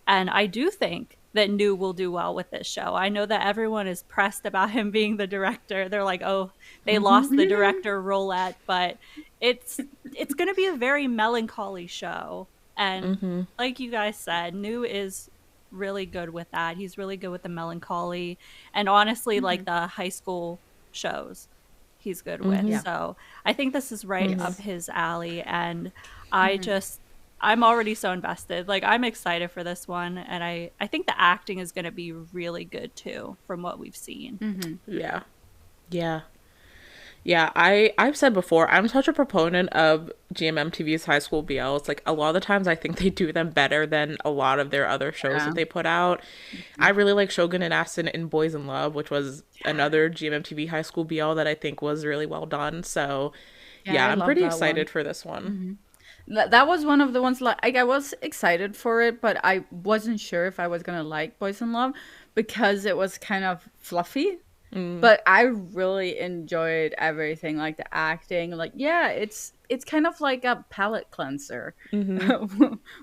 And I do think that New will do well with this show. I know that everyone is pressed about him being the director. They're like, oh, they lost the director roulette, but it's going to be a very melancholy show. And like you guys said, New is really good with that. He's really good with the melancholy, and honestly, like the high school shows, he's good with. So I think this is right up his alley, and I'm already so invested. Like, I'm excited for this one, and I think the acting is going to be really good too, from what we've seen. Yeah, I've said before, I'm such a proponent of GMMTV's High School BLs. Like, a lot of the times I think they do them better than a lot of their other shows that they put out. I really like Shogun and Aston in Boys in Love, which was another GMMTV High School BL that I think was really well done. So I'm pretty excited for this one. That was one of the ones, like, I was excited for it, but I wasn't sure if I was gonna like Boys in Love because it was kind of fluffy. But I really enjoyed everything, like the acting. Like, it's kind of like a palate cleanser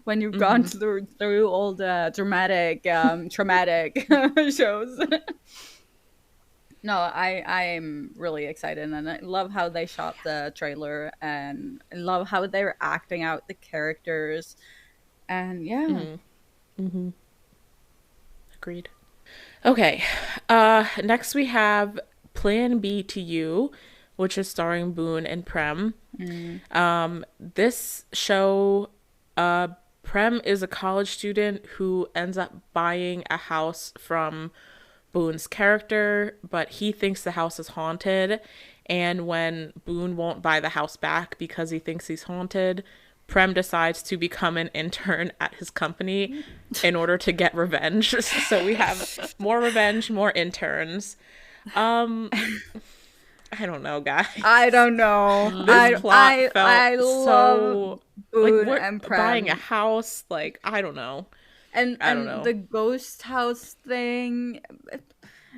when you've gone through all the dramatic, traumatic shows. No, I'm really excited, and I love how they shot the trailer, and I love how they're acting out the characters, and Agreed. Okay, next we have Plan B to You, which is starring Boone and Prem. This show, Prem is a college student who ends up buying a house from Boone's character, but he thinks the house is haunted, and when Boone won't buy the house back because he thinks he's haunted, Prem decides to become an intern at his company in order to get revenge. So we have more revenge, more interns. I don't know, guys. I don't know. This plot felt I love so Boone like, and Prem. buying a house. Like, I don't know. And the ghost house thing.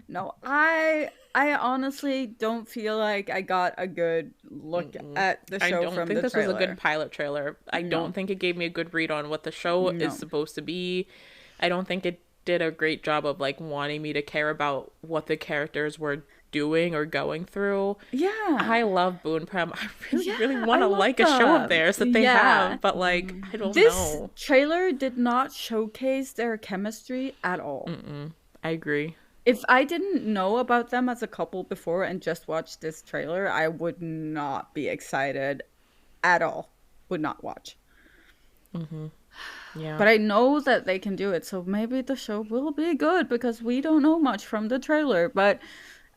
No, I honestly don't feel like I got a good look at the I show don't from think the this was a good trailer. pilot trailer. I No, don't think it gave me a good read on what the show is no. supposed to be. I don't think it did a great job of like wanting me to care about what the characters were doing or going through. Yeah, I love Boone Prem. I really, really yeah, want I to love like a show of them. theirs that they Yeah, have, but like, I don't this know. trailer did not showcase their chemistry at all. I agree. If I didn't know about them as a couple before and just watched this trailer, I would not be excited at all. Would not watch. Yeah. But I know that they can do it, so maybe the show will be good because we don't know much from the trailer. But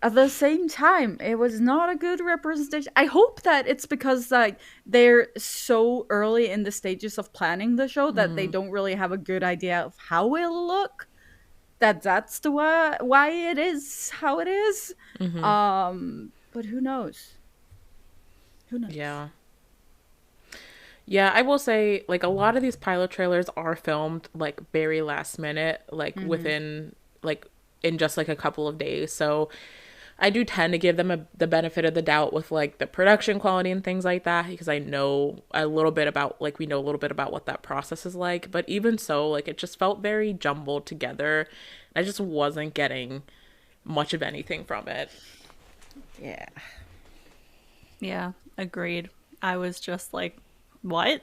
at the same time, it was not a good representation. I hope that it's because like they're so early in the stages of planning the show that they don't really have a good idea of how it'll look. That's the why it is how it is. But who knows? Who knows? Yeah. Yeah, I will say, like, a lot of these pilot trailers are filmed, like, very last minute, like, within, like, in just, like, a couple of days. So I do tend to give them the benefit of the doubt with, like, the production quality and things like that, because I know a little bit about, like, we know a little bit about what that process is like. But even so, like, it just felt very jumbled together. I just wasn't getting much of anything from it. Yeah. Yeah, agreed. I was just like, what?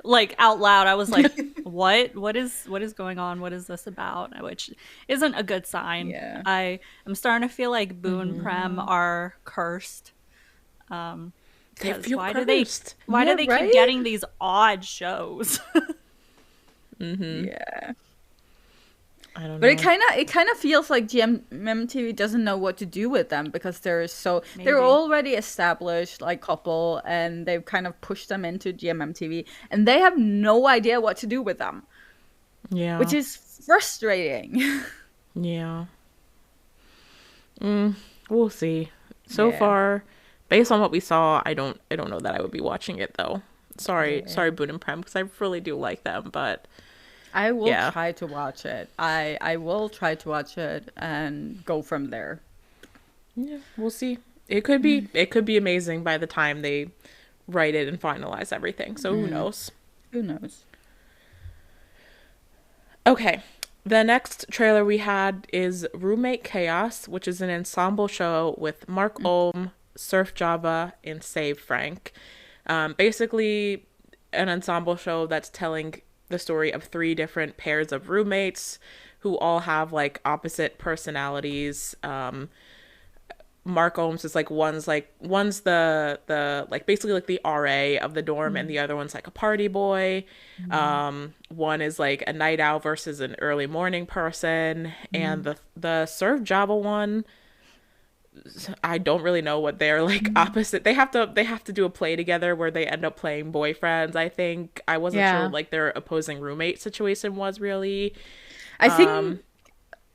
Like out loud, I was like, what is going on? What is this about? Which isn't a good sign. Yeah. I am starting to feel like Boone Prem are cursed. They 'Cause feel why cursed. do Yeah, they right? keep getting these odd shows? Yeah. I don't But know. it kind of feels like GMMTV doesn't know what to do with them because they're Maybe. already established like couple and they've kind of pushed them into GMMTV and they have no idea what to do with them, Yeah. which is frustrating. Yeah. We'll see. So Yeah. far, based on what we saw, I don't know that I would be watching it though. Sorry, Boone and Prem, because I really do like them, but I will Yeah. try to watch it. I will try to watch it and go from there. yeah, we'll see. It could be amazing by the time they write it and finalize everything. So who knows? Who knows? Okay. The next trailer we had is Roommate Chaos, which is an ensemble show with Mark Ohm, Surf Java, and Save Frank. Basically, an ensemble show that's telling the story of 3 different pairs of roommates who all have like opposite personalities. Mark Ohms is like one's the like basically like the RA of the dorm and the other one's like a party boy. One is like a night owl versus an early morning person, and the Surf Java one, I don't really know what they're like opposite. They have to do a play together where they end up playing boyfriends. I think I wasn't Yeah. sure like their opposing roommate situation was really. I think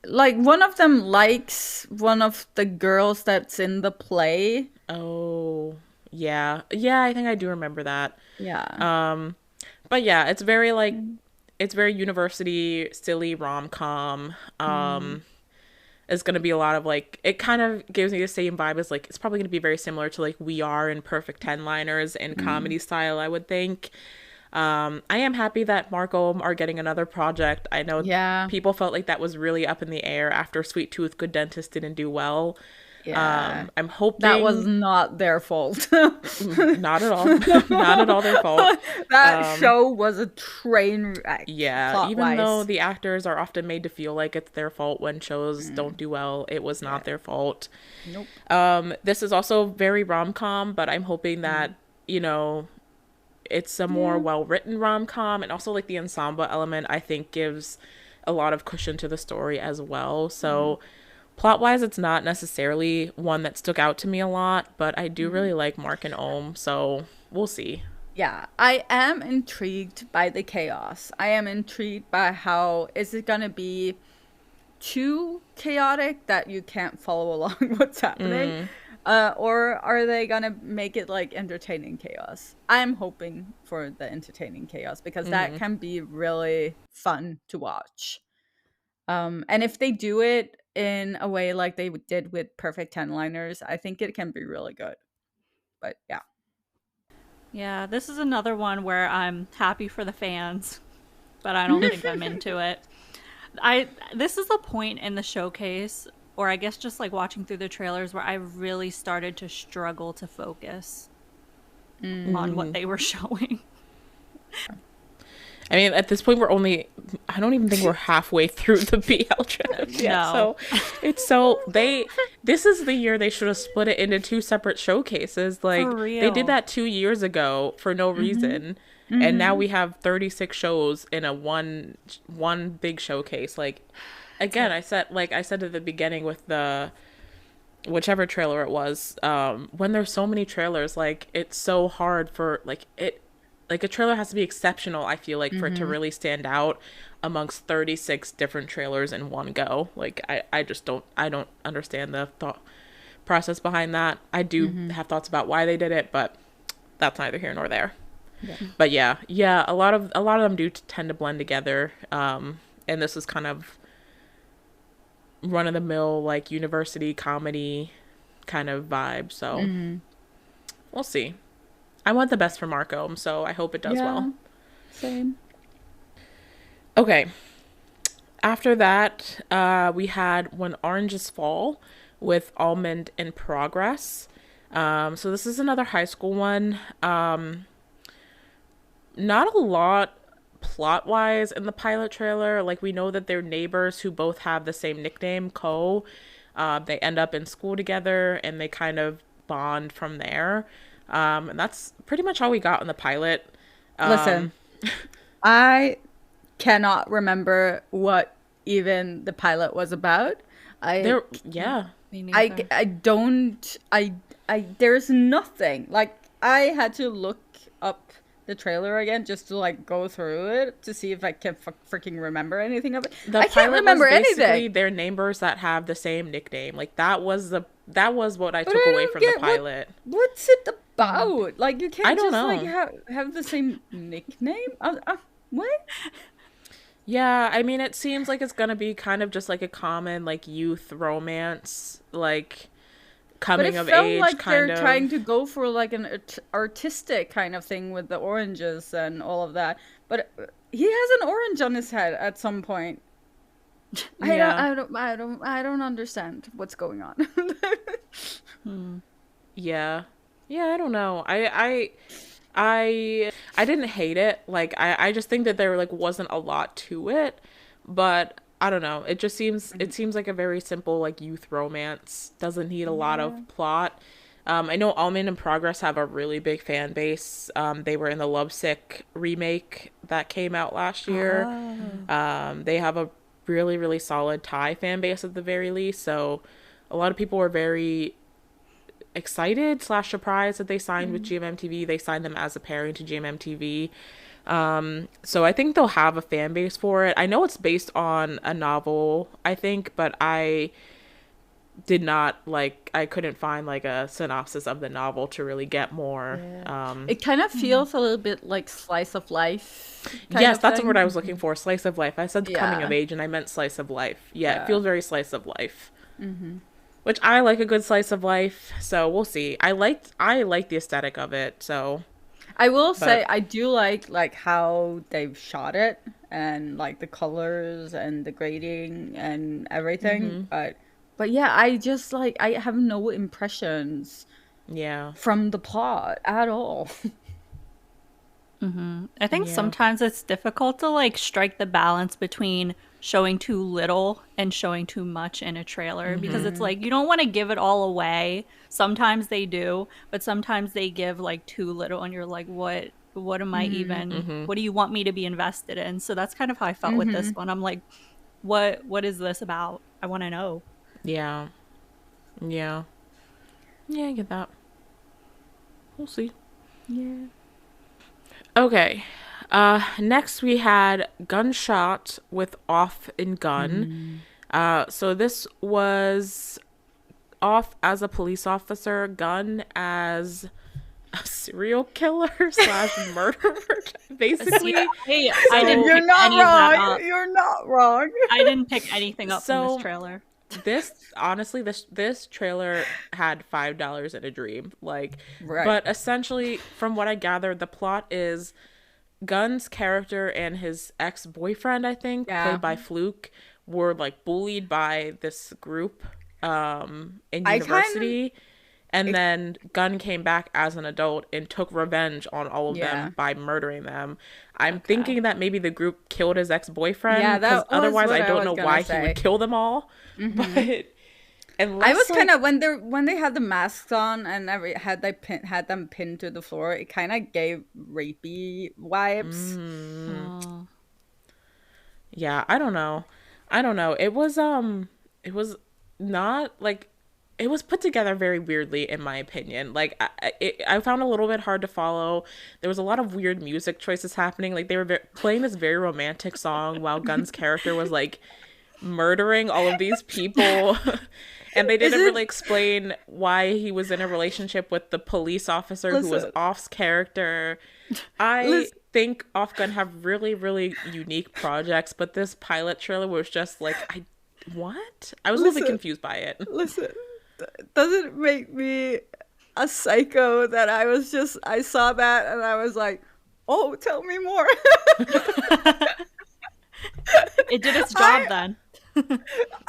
like one of them likes one of the girls that's in the play. Oh yeah, yeah. I think I do remember that. Yeah. But yeah, it's very like it's very university silly rom-com. It's gonna be a lot of like it kind of gives me the same vibe as like it's probably gonna be very similar to like We Are and Perfect 10-liners in comedy style, I would think. I am happy that Mark Ohm are getting another project. I know Yeah. people felt like that was really up in the air after Sweet Tooth Good Dentist didn't do well. Yeah. I'm hoping That was not their fault. not at all, not at all their fault. That show was a train wreck. Yeah, even plot-wise. though the actors are often made to feel like it's their fault when shows don't do well, it was not their fault. Nope. This is also very rom-com, but I'm hoping that, you know, it's a more well-written rom-com, and also like the ensemble element I think gives a lot of cushion to the story as well. So plot-wise, it's not necessarily one that stuck out to me a lot, but I do really like Mark and Ohm, so we'll see. Yeah, I am intrigued by the chaos. I am intrigued by how is it gonna be too chaotic that you can't follow along what's happening, or are they gonna make it like entertaining chaos? I'm hoping for the entertaining chaos because that can be really fun to watch. And if they do it in a way like they did with Perfect 10-liners, I think it can be really good. But yeah. Yeah, this is another one where I'm happy for the fans, but I don't think I'm into it. This is the point in the showcase, or I guess just like watching through the trailers, where I really started to struggle to focus on what they were showing. I mean, at this point, I don't even think we're halfway through the BL trips yet. No. So this is the year they should have split it into 2 separate showcases. Like, For real. they did that 2 years ago for no reason. And now we have 36 shows in a one big showcase. Like, again, I said at the beginning with the whichever trailer it was, when there's so many trailers, like, it's so hard for like a trailer has to be exceptional, I feel like, for it to really stand out amongst 36 different trailers in one go. Like, I don't understand the thought process behind that. I do have thoughts about why they did it, but that's neither here nor there. Yeah. But yeah, a lot of them do tend to blend together. And this is kind of run of the mill, like, university comedy kind of vibe. So we'll see. I want the best for Marco, so I hope it does well. Same. Okay. After that, we had When Oranges Fall with Almond in Progress. So this is another high school one. Not a lot plot-wise in the pilot trailer. Like, we know that they're neighbors who both have the same nickname, Ko. They end up in school together, and they kind of bond from there. And that's pretty much all we got in the pilot. Listen, I cannot remember what even the pilot was about. Me neither. There's nothing. Like, I had to look up the trailer again just to, like, go through it to see if I can freaking remember anything of it. I can't remember anything. They're neighbors that have the same nickname. Like, that was what I took away from the pilot. What's it about? Like, you can't just know. Like have the same nickname. What? Yeah, I mean, it seems like it's gonna be kind of just like a common, like, youth romance, like, coming of age, But it felt like kind they're of trying to go for, like, an artistic kind of thing with the oranges and all of that. But he has an orange on his head at some point. I don't understand what's going on. Yeah, I don't know. I didn't hate it. Like, I just think that there, like, wasn't a lot to it, but I don't know. It just seems like a very simple, like, youth romance. Doesn't need a lot of plot. I know Almond in Progress have a really big fan base. They were in the Lovesick remake that came out last year. They have a really, really solid Thai fan base at the very least. So a lot of people were very excited / surprised that they signed with GMMTV. They signed them as a pairing to GMMTV. So I think they'll have a fan base for it. I know it's based on a novel, I think, but I couldn't find, like, a synopsis of the novel to really get more. It kind of feels a little bit like slice of life. Yes, that's the word I was looking for. Slice of life. I said coming of age and I meant slice of life. Yeah. It feels very slice of life. Which I like a good slice of life, so we'll see. I like the aesthetic of it, so I will say I do like how they've shot it and, like, the colors and the grading and everything. But yeah, I just, like, I have no impressions from the plot at all. I think sometimes it's difficult to, like, strike the balance between showing too little and showing too much in a trailer, because it's like, you don't want to give it all away. Sometimes they do, but sometimes they give, like, too little and you're like, what am I even what do you want me to be invested in? So that's kind of how I felt with this one. I'm like, what is this about? I want to know. Yeah, I get that. We'll see. Yeah. Okay. Next we had Gunshot with Off in Gun. So this was Off as a police officer, Gun as a serial killer / murderer, basically. Hey, You're not wrong. You're not wrong. I didn't pick anything up from this trailer. this trailer had $5 in a dream. Like, Right. but essentially, from what I gathered, the plot is Gunn's character and his ex-boyfriend, I think, Yeah. played by Fluke, were like bullied by this group in I university. And then Gunn came back as an adult and took revenge on all of them by murdering them. I'm thinking that maybe the group killed his ex-boyfriend. Yeah, because that was otherwise what I I don't was know gonna why say. he would kill them all. But unless, I was like, kind of when they had the masks on and had them pinned to the floor, it kind of gave rapey vibes. Oh. yeah, I don't know. It was not like, it was put together very weirdly, in my opinion. Like, I found it a little bit hard to follow. There was a lot of weird music choices happening. Like, they were playing this very romantic song while Gunn's character was like murdering all of these people. And they didn't really explain why he was in a relationship with the police officer who was Off's character. I think Off Gun have really, really unique projects, but this pilot trailer was just like, what? I was a little bit confused by it. Listen, doesn't make me a psycho that I saw that and I was like, oh, tell me more. It did its job then.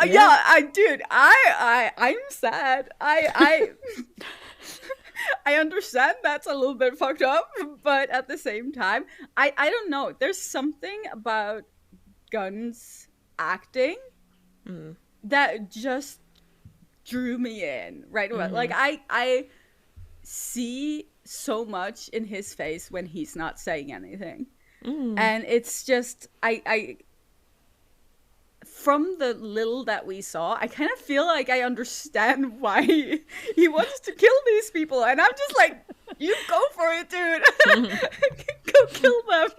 Yeah, I'm sad. I understand that's a little bit fucked up, but at the same time, I don't know. There's something about Gunn's acting that just drew me in right away. Like I see so much in his face when he's not saying anything. And it's just I from the little that we saw, I kind of feel like I understand why he wants to kill these people, and I'm just like, you go for it, dude. Go kill them.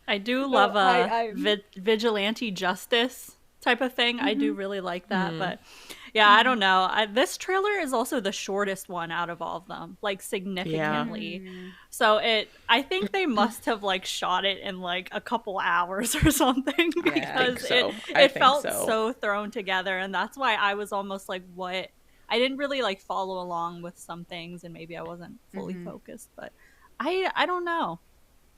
I do love vigilante justice type of thing. I do really like that, but yeah, I don't know. This trailer is also the shortest one out of all of them, like significantly. So I think they must have like shot it in like a couple hours or something because it felt so thrown together, and that's why I was almost like, what? I didn't really like follow along with some things, and maybe I wasn't fully focused. But I don't know.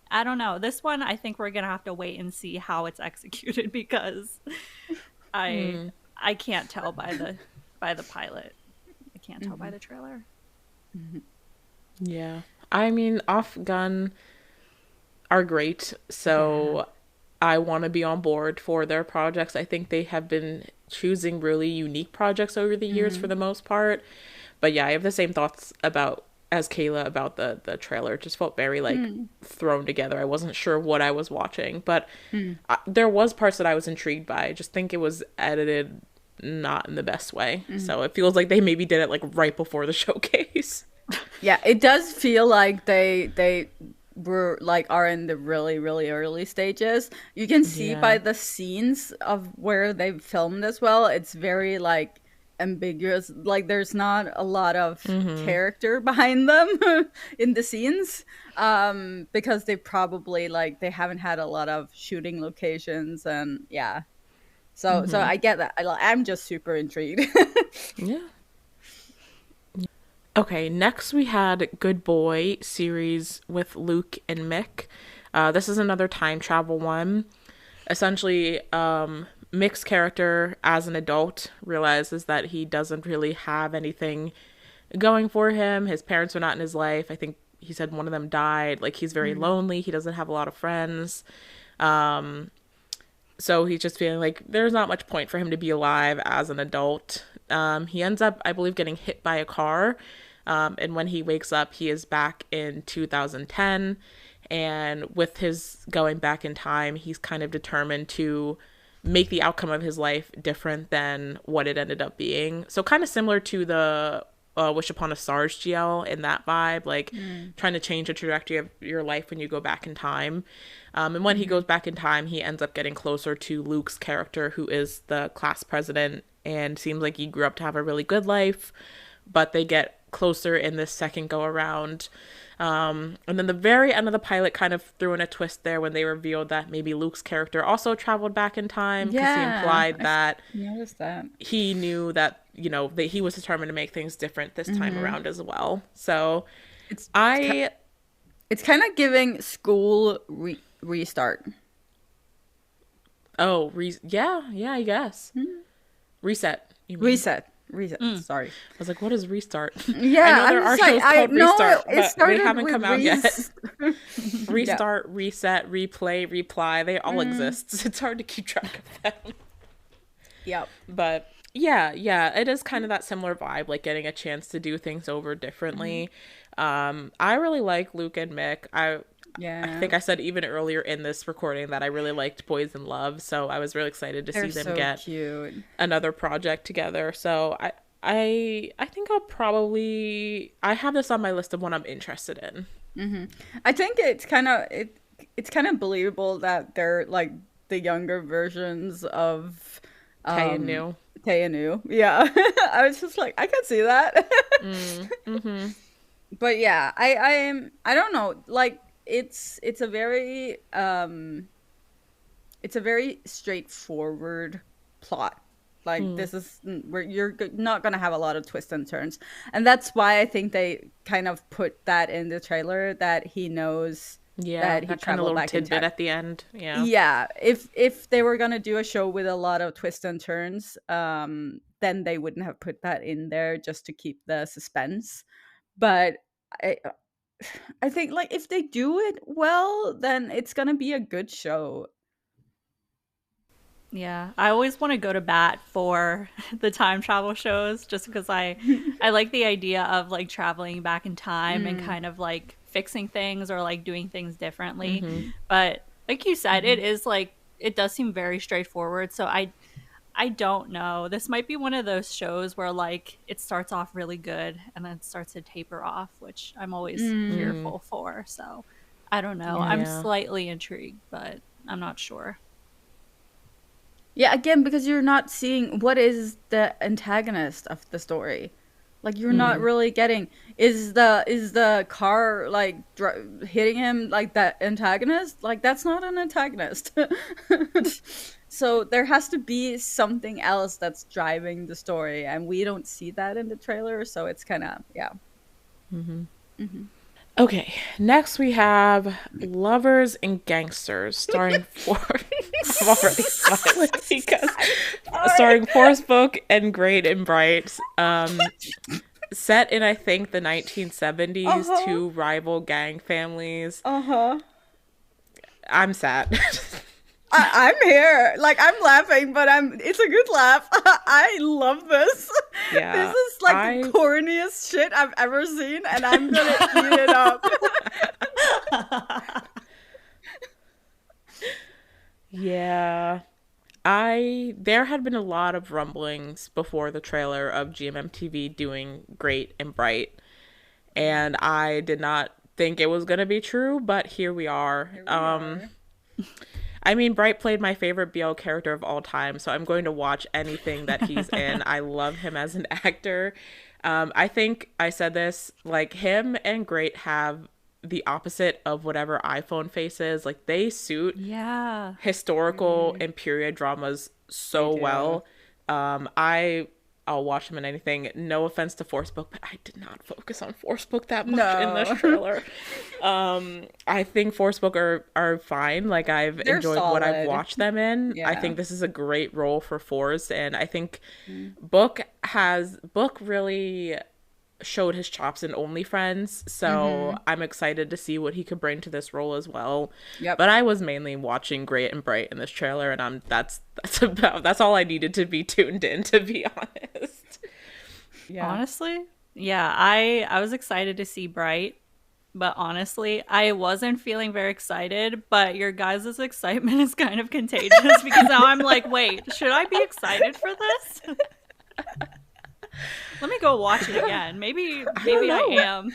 I don't know. This one, I think we're gonna have to wait and see how it's executed because I can't tell by the pilot. I can't tell by the trailer. Yeah. I mean, Off Gun are great, so I want to be on board for their projects. I think they have been choosing really unique projects over the years for the most part. But yeah, I have the same thoughts as Kayla about the trailer. It just felt very like thrown together. I wasn't sure what I was watching, but there was parts that I was intrigued by. I just think it was edited not in the best way. So it feels like they maybe did it like right before the showcase. Yeah, it does feel like they were like are in the really, really early stages. You can see by the scenes of where they filmed as well, it's very like ambiguous. Like there's not a lot of character behind them in the scenes because they probably like they haven't had a lot of shooting locations, and so I get that. I'm just super intrigued. Yeah. Okay, next we had Good Boy series with Luke and Mick. This is another time travel one. Essentially, Mick's character as an adult realizes that he doesn't really have anything going for him. His parents are not in his life. I think he said one of them died. Like, he's very lonely. He doesn't have a lot of friends. So he's just feeling like there's not much point for him to be alive as an adult. He ends up, I believe, getting hit by a car. And when he wakes up, he is back in 2010. And with his going back in time, he's kind of determined to make the outcome of his life different than what it ended up being. So kind of similar to the Wish Upon a Star's GL in that vibe, like trying to change the trajectory of your life when you go back in time. And when he goes back in time, he ends up getting closer to Luke's character, who is the class president, and seems like he grew up to have a really good life. But they get closer in this second go around. And then the very end of the pilot kind of threw in a twist there when they revealed that maybe Luke's character also traveled back in time, because he implied that noticed that he knew that, you know, that he was determined to make things different this time around as well. So it's kind of giving school restart. Oh, yeah, I guess. Reset. You mean. Reset. Sorry. I was like, what is restart? Yeah, I know there are shows called Restart, but they haven't come out yet. Restart, reset, replay, reply, they all exist. It's hard to keep track of them. Yep. But yeah, it is kind of that similar vibe, like getting a chance to do things over differently. I really like Luke and Mick. I think I said even earlier in this recording that I really liked Boys in Love, so I was really excited to see them get cute. Another project together. So I think I have this on my list of what I'm interested in. I think it's kind of believable that they're like the younger versions of Tay and Nu. Yeah. I was just like, I can see that. But yeah, I don't know, like it's a very straightforward plot. Like this is where you're not gonna have a lot of twists and turns, and that's why I think they kind of put that in the trailer, that he knows that he traveled back in time at the end. Yeah. If they were gonna do a show with a lot of twists and turns, then they wouldn't have put that in there just to keep the suspense. But I think, like, if they do it well, then it's gonna be a good show. Yeah, I always want to go to bat for the time travel shows, just because I like the idea of like traveling back in time and kind of like fixing things or like doing things differently. But like you said, it is like, it does seem very straightforward. So I don't know. This might be one of those shows where like it starts off really good and then it starts to taper off, which I'm always fearful for. So I don't know. I'm slightly intrigued, but I'm not sure. Yeah, again, because you're not seeing what is the antagonist of the story. Like, you're not really getting, is the car like hitting him like that antagonist? Like, that's not an antagonist. So there has to be something else that's driving the story, and we don't see that in the trailer, so it's kind of Okay, next we have Lovers and Gangsters, starring I'm already smiling because starring Forspoke and Great and Bright. Set in, I think, the 1970s, two rival gang families. I'm sad. I'm here. Like, I'm laughing, but it's a good laugh. I love this. Yeah. This is like the corniest shit I've ever seen, and I'm gonna eat it up. Yeah. There had been a lot of rumblings before the trailer of GMMTV doing Great and Bright, and I did not think it was gonna be true, but here we are. I mean, Bright played my favorite BL character of all time, so I'm going to watch anything that he's in. I love him as an actor. I think I said this, like, him and Great have the opposite of whatever iPhone face is. Like, they suit historical and period dramas so well. I'll watch him in anything. No offense to Forspoke, but I did not focus on Forspoke that much in this trailer. I think Forspoke are fine. Like, They're enjoyed solid. What I've watched them in. I think this is a great role for Forrest, and I think Book really showed his chops in OnlyFriends, so I'm excited to see what he could bring to this role as well. But I was mainly watching Great and Bright in this trailer, and that's all I needed to be tuned in, to be honest. Honestly, I was excited to see Bright, but honestly, I wasn't feeling very excited. But your guys' excitement is kind of contagious, because now I'm like, wait, should I be excited for this? Let me go watch it again. Maybe I am.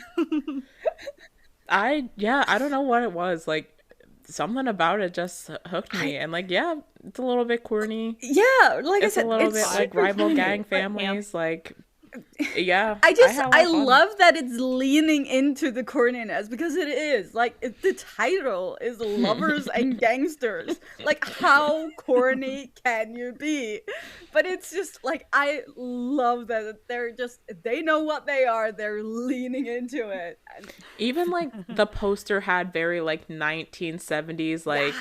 I don't know what it was. Like, something about it just hooked me. And like, it's a little bit corny. Yeah, like it's I said, a little bit like rival gang families. Like, Yeah, I love that it's leaning into the corniness, because it is like the title is Lovers and Gangsters. Like, how corny can you be? But it's just like, I love that they know what they are, they're leaning into it. Even like the poster had very like 1970s like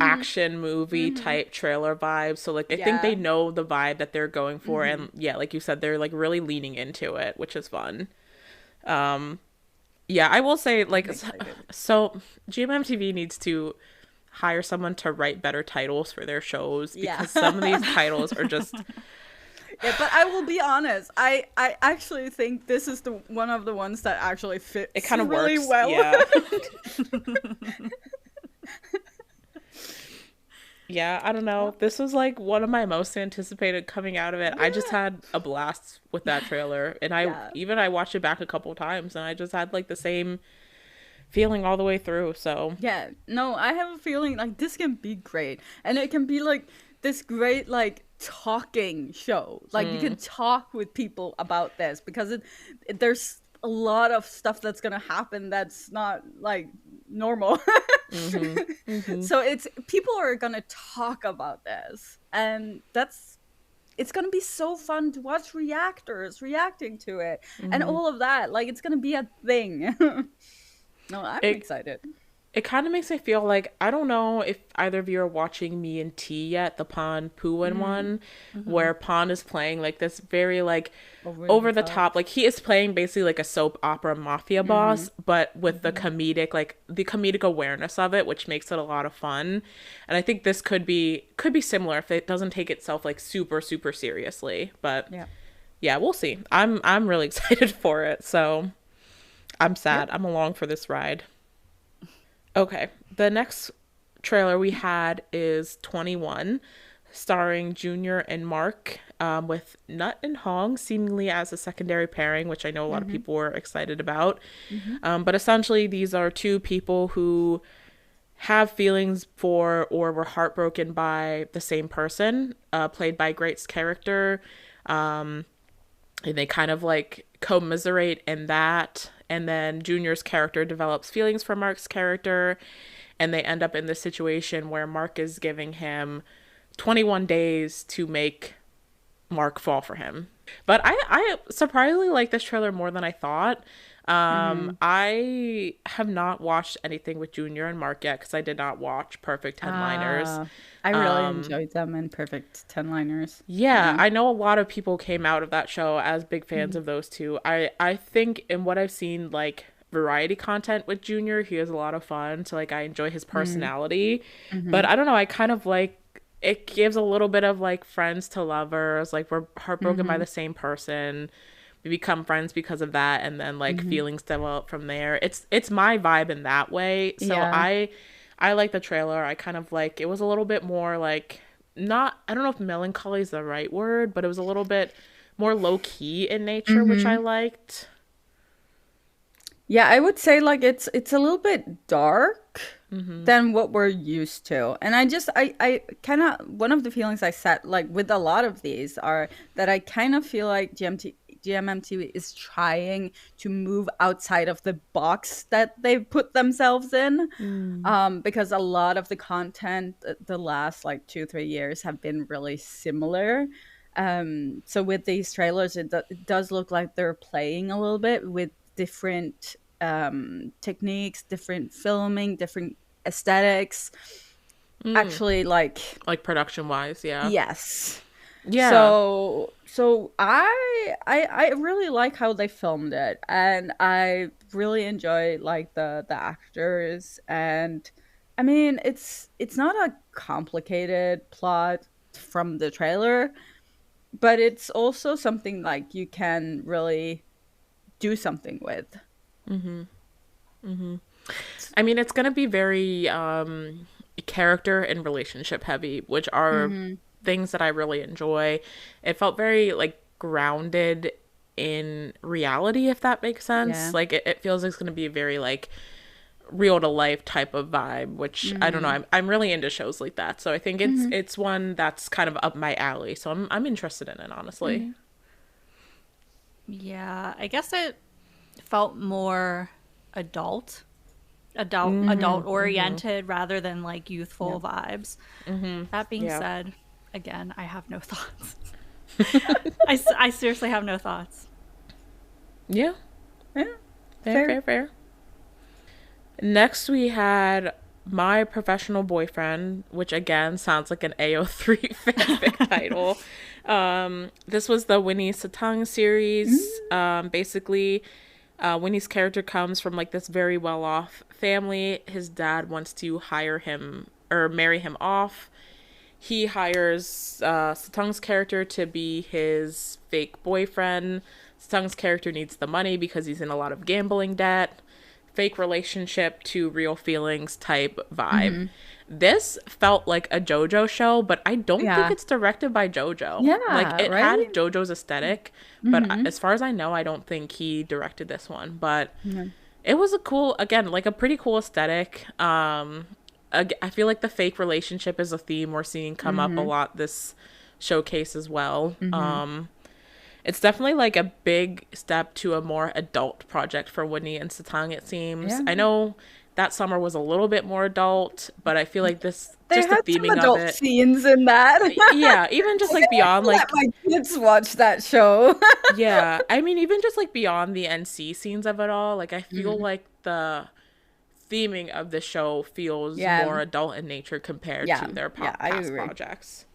action movie type trailer vibes, so like I think they know the vibe that they're going for, and yeah, like you said, they're like really leaning into it, which is fun. Yeah, I will say, like, so GMMTV needs to hire someone to write better titles for their shows, because some of these titles are just yeah. But I will be honest, I actually think this is the one of the ones that actually fits, it kind of really works well. Yeah. Yeah, I don't know. This was like one of my most anticipated coming out of it. I just had a blast with that trailer. And I watched it back a couple of times, and I just had like the same feeling all the way through. So yeah, no, I have a feeling like this can be great. And it can be like this great like talking show. Like you can talk with people about this, because there's a lot of stuff that's gonna happen that's not like normal. So people are gonna talk about this, and it's gonna be so fun to watch reactors reacting to it and all of that. Like, it's gonna be a thing. No, I'm excited. It kind of makes me feel like, I don't know if either of you are watching Me and T yet, the Pon Puin one, where Pon is playing like this very like over the top, like he is playing basically like a soap opera mafia boss, but with the comedic, like the comedic awareness of it, which makes it a lot of fun. And I think this could be similar if it doesn't take itself like super super seriously. But yeah, we'll see. I'm really excited for it, so I'm sad. I'm along for this ride. Okay, the next trailer we had is 21, starring Junior and Mark, with Nut and Hong seemingly as a secondary pairing, which I know a lot of people were excited about. But essentially, these are two people who have feelings for or were heartbroken by the same person, played by Great's character. And they kind of like commiserate in that. And then Junior's character develops feelings for Mark's character, and they end up in this situation where Mark is giving him 21 days to make Mark fall for him. But I surprisingly like this trailer more than I thought. I have not watched anything with Junior and Mark yet, because I did not watch Perfect 10-Liners. I really enjoyed them in Perfect 10-Liners. Yeah, I know a lot of people came out of that show as big fans of those two. I think in what I've seen, like variety content with Junior, he has a lot of fun. So like I enjoy his personality. But I don't know, I kind of like, it gives a little bit of like friends to lovers, like we're heartbroken by the same person. We become friends because of that, and then like feelings develop from there. It's my vibe in that way. So I like the trailer. I kind of like, it was a little bit more like, not, I don't know if melancholy is the right word, but it was a little bit more low key in nature, which I liked. Yeah, I would say like it's a little bit dark than what we're used to. And I kind of, one of the feelings I set like with a lot of these are that I kind of feel like GMMTV is trying to move outside of the box that they've put themselves in, because a lot of the content the last like 2-3 years have been really similar. So with these trailers, it does look like they're playing a little bit with different techniques, different filming, different aesthetics. Actually, like production wise, yes. Yeah. So I really like how they filmed it, and I really enjoy like the actors, and I mean it's not a complicated plot from the trailer, but it's also something like you can really do something with. I mean, it's gonna be very character and relationship heavy, which are things that I really enjoy. It felt very like grounded in reality, if that makes sense. Yeah. Like it feels like it's going to be a very like real to life type of vibe, which I don't know. I'm really into shows like that, so I think it's one that's kind of up my alley. So I'm interested in it, honestly. Yeah, I guess it felt more adult oriented rather than like youthful vibes. That being Yeah. said, again, I have no thoughts. I seriously have no thoughts. Yeah. Yeah. Fair. Next, we had My Professional Boyfriend, which again sounds like an AO3 fanfic title. This was the Winnie Satang series. Basically, Winnie's character comes from like this very well-off family. His dad wants to hire him or marry him off. He hires Satang's character to be his fake boyfriend. Satang's character needs the money because he's in a lot of gambling debt. Fake relationship to real feelings type vibe. This felt like a JoJo show, but I don't think it's directed by JoJo. Yeah, like it right? had JoJo's aesthetic, but as far as I know, I don't think he directed this one. But it was a cool, again, like a pretty cool aesthetic. I feel like the fake relationship is a theme we're seeing come up a lot this showcase as well. It's definitely like a big step to a more adult project for Winnie and Satang, it seems. Yeah. I know that summer was a little bit more adult, but I feel like this, They just the had some theming adult of it. scenes in that. Yeah, even just like beyond like, Let my kids watch that show. yeah, I mean, even just like beyond the NC scenes of it all, like I feel like the theming of the show feels more adult in nature compared to their past projects.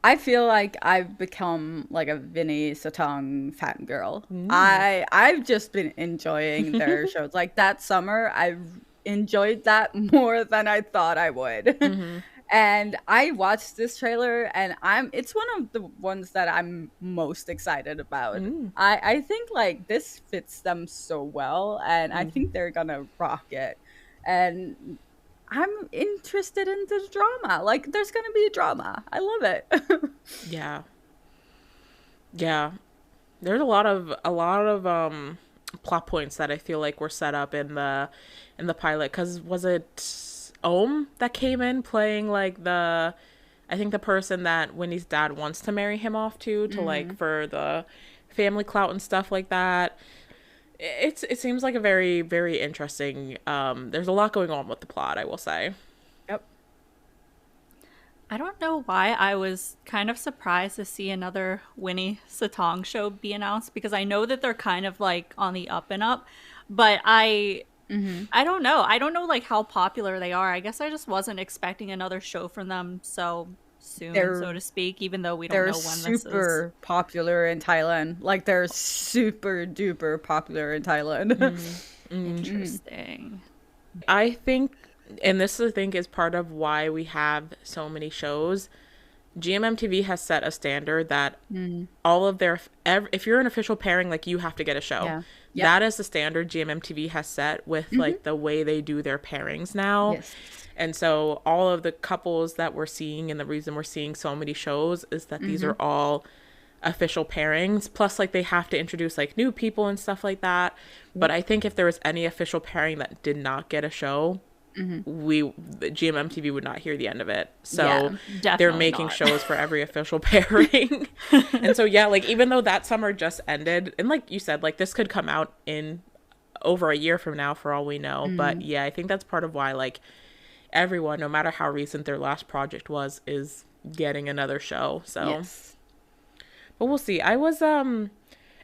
I feel like I've become like a Vinny Satang fangirl. I've just been enjoying their shows. Like that summer, I've enjoyed that more than I thought I would. And I watched this trailer, and it's one of the ones that I'm most excited about. I think like this fits them so well, and I think they're gonna rock it. And I'm interested in this drama. Like, there's gonna be a drama. I love it. Yeah. There's a lot of plot points that I feel like were set up in the pilot. Cause was it Ohm that came in playing like I think the person that Winnie's dad wants to marry him off to like for the family clout and stuff like that. It seems like a very, very interesting, there's a lot going on with the plot, I will say. Yep. I don't know why I was kind of surprised to see another Winnie Satang show be announced, because I know that they're kind of like on the up and up, but I don't know. I don't know like how popular they are. I guess I just wasn't expecting another show from them so soon, so to speak, even though we don't know when this is. They're super popular in Thailand. Like, they're super duper popular in Thailand. Interesting. I think, and this I think is part of why we have so many shows, GMMTV has set a standard that all of their, if you're an official pairing, like, you have to get a show. Yeah. Yep. That is the standard GMMTV has set with like the way they do their pairings now. Yes. And so all of the couples that we're seeing, and the reason we're seeing so many shows, is that these are all official pairings. Plus, like, they have to introduce like new people and stuff like that. But I think if there was any official pairing that did not get a show, the GMMTV would not hear the end of it. So they're making shows for every official pairing. And so, yeah, like, even though that summer just ended, and like you said, like, this could come out in over a year from now for all we know. But yeah, I think that's part of why, like, everyone, no matter how recent their last project was, is getting another show. So but we'll see. I was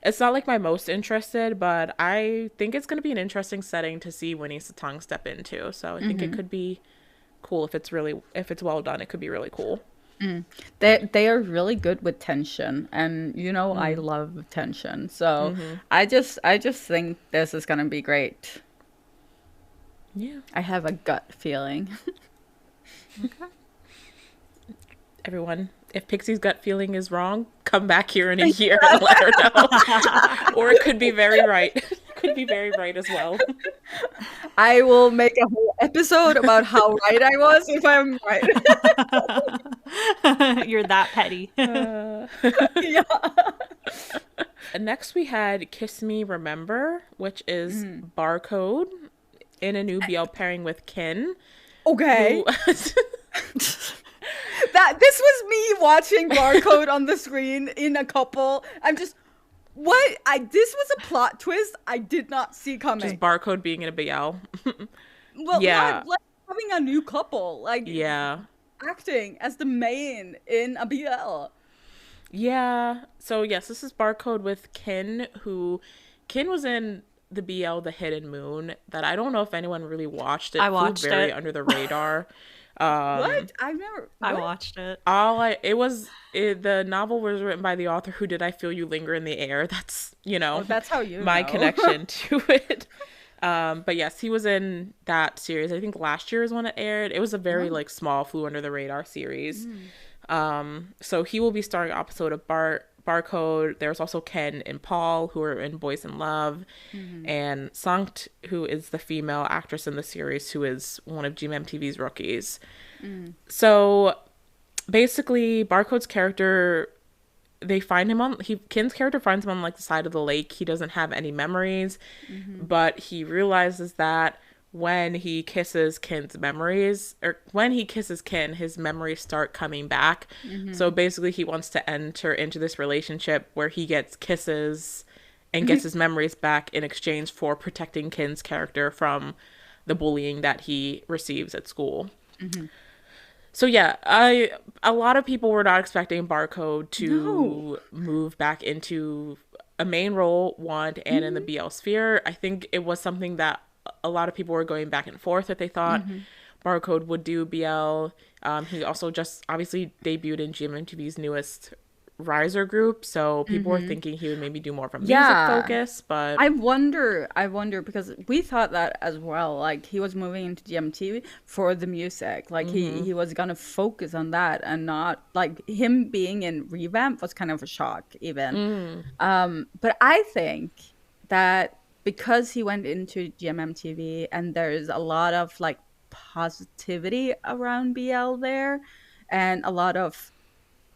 it's not like my most interested, but I think it's going to be an interesting setting to see Winnie Satang step into. So I think it could be cool if it's well done. It could be really cool. They are really good with tension, and I love tension. So I just think this is going to be great. Yeah. I have a gut feeling. Okay. Everyone, if Pixie's gut feeling is wrong, come back here in a year and let her know. Or it could be very right. It could be very right as well. I will make a whole episode about how right I was if I'm right. You're that petty. Yeah. And next we had Kiss Me Remember, which is Barcode in a new BL pairing with Kin. Okay. This was me watching Barcode on the screen in a couple. I'm just, What? This was a plot twist I did not see coming. Just Barcode being in a BL. Well, Yeah. like having a new couple, like Yeah. acting as the main in a BL. Yeah. So yes, this is Barcode with Kin, who Kin was in the BL The Hidden Moon that I don't know if anyone really watched. It I flew watched very it. under the radar. What? I've never. I What? watched it. The novel was written by the author who Did I Feel You Linger in the Air. That's, Oh, that's how you my know. connection to it. But yes, he was in that series. I think last year is when it aired. It was a very like small, flew under the radar series. So he will be starring opposite of Barcode. There's also Ken and Paul, who are in Boys in Love, and Sankt, who is the female actress in the series, who is one of GMMTV's rookies. So basically, Barcode's character, they find him on Ken's character finds him on like the side of the lake. He doesn't have any memories, but he realizes that when he kisses Ken's memories, or when he kisses Ken, his memories start coming back. So basically he wants to enter into this relationship where he gets kisses and gets his memories back in exchange for protecting Ken's character from the bullying that he receives at school. So yeah, a lot of people were not expecting Barcode to move back into a main role, and in the BL sphere. I think it was something that a lot of people were going back and forth that they thought Barcode would do BL. He also just obviously debuted in GMMTV's newest Riser group, so people were thinking he would maybe do more of a music focus, but I wonder because we thought that as well. Like he was moving into GMT for the music. Like he was gonna focus on that and not like him being in Revamp was kind of a shock even. But I think that because he went into GMMTV and there's a lot of like positivity around BL there and a lot of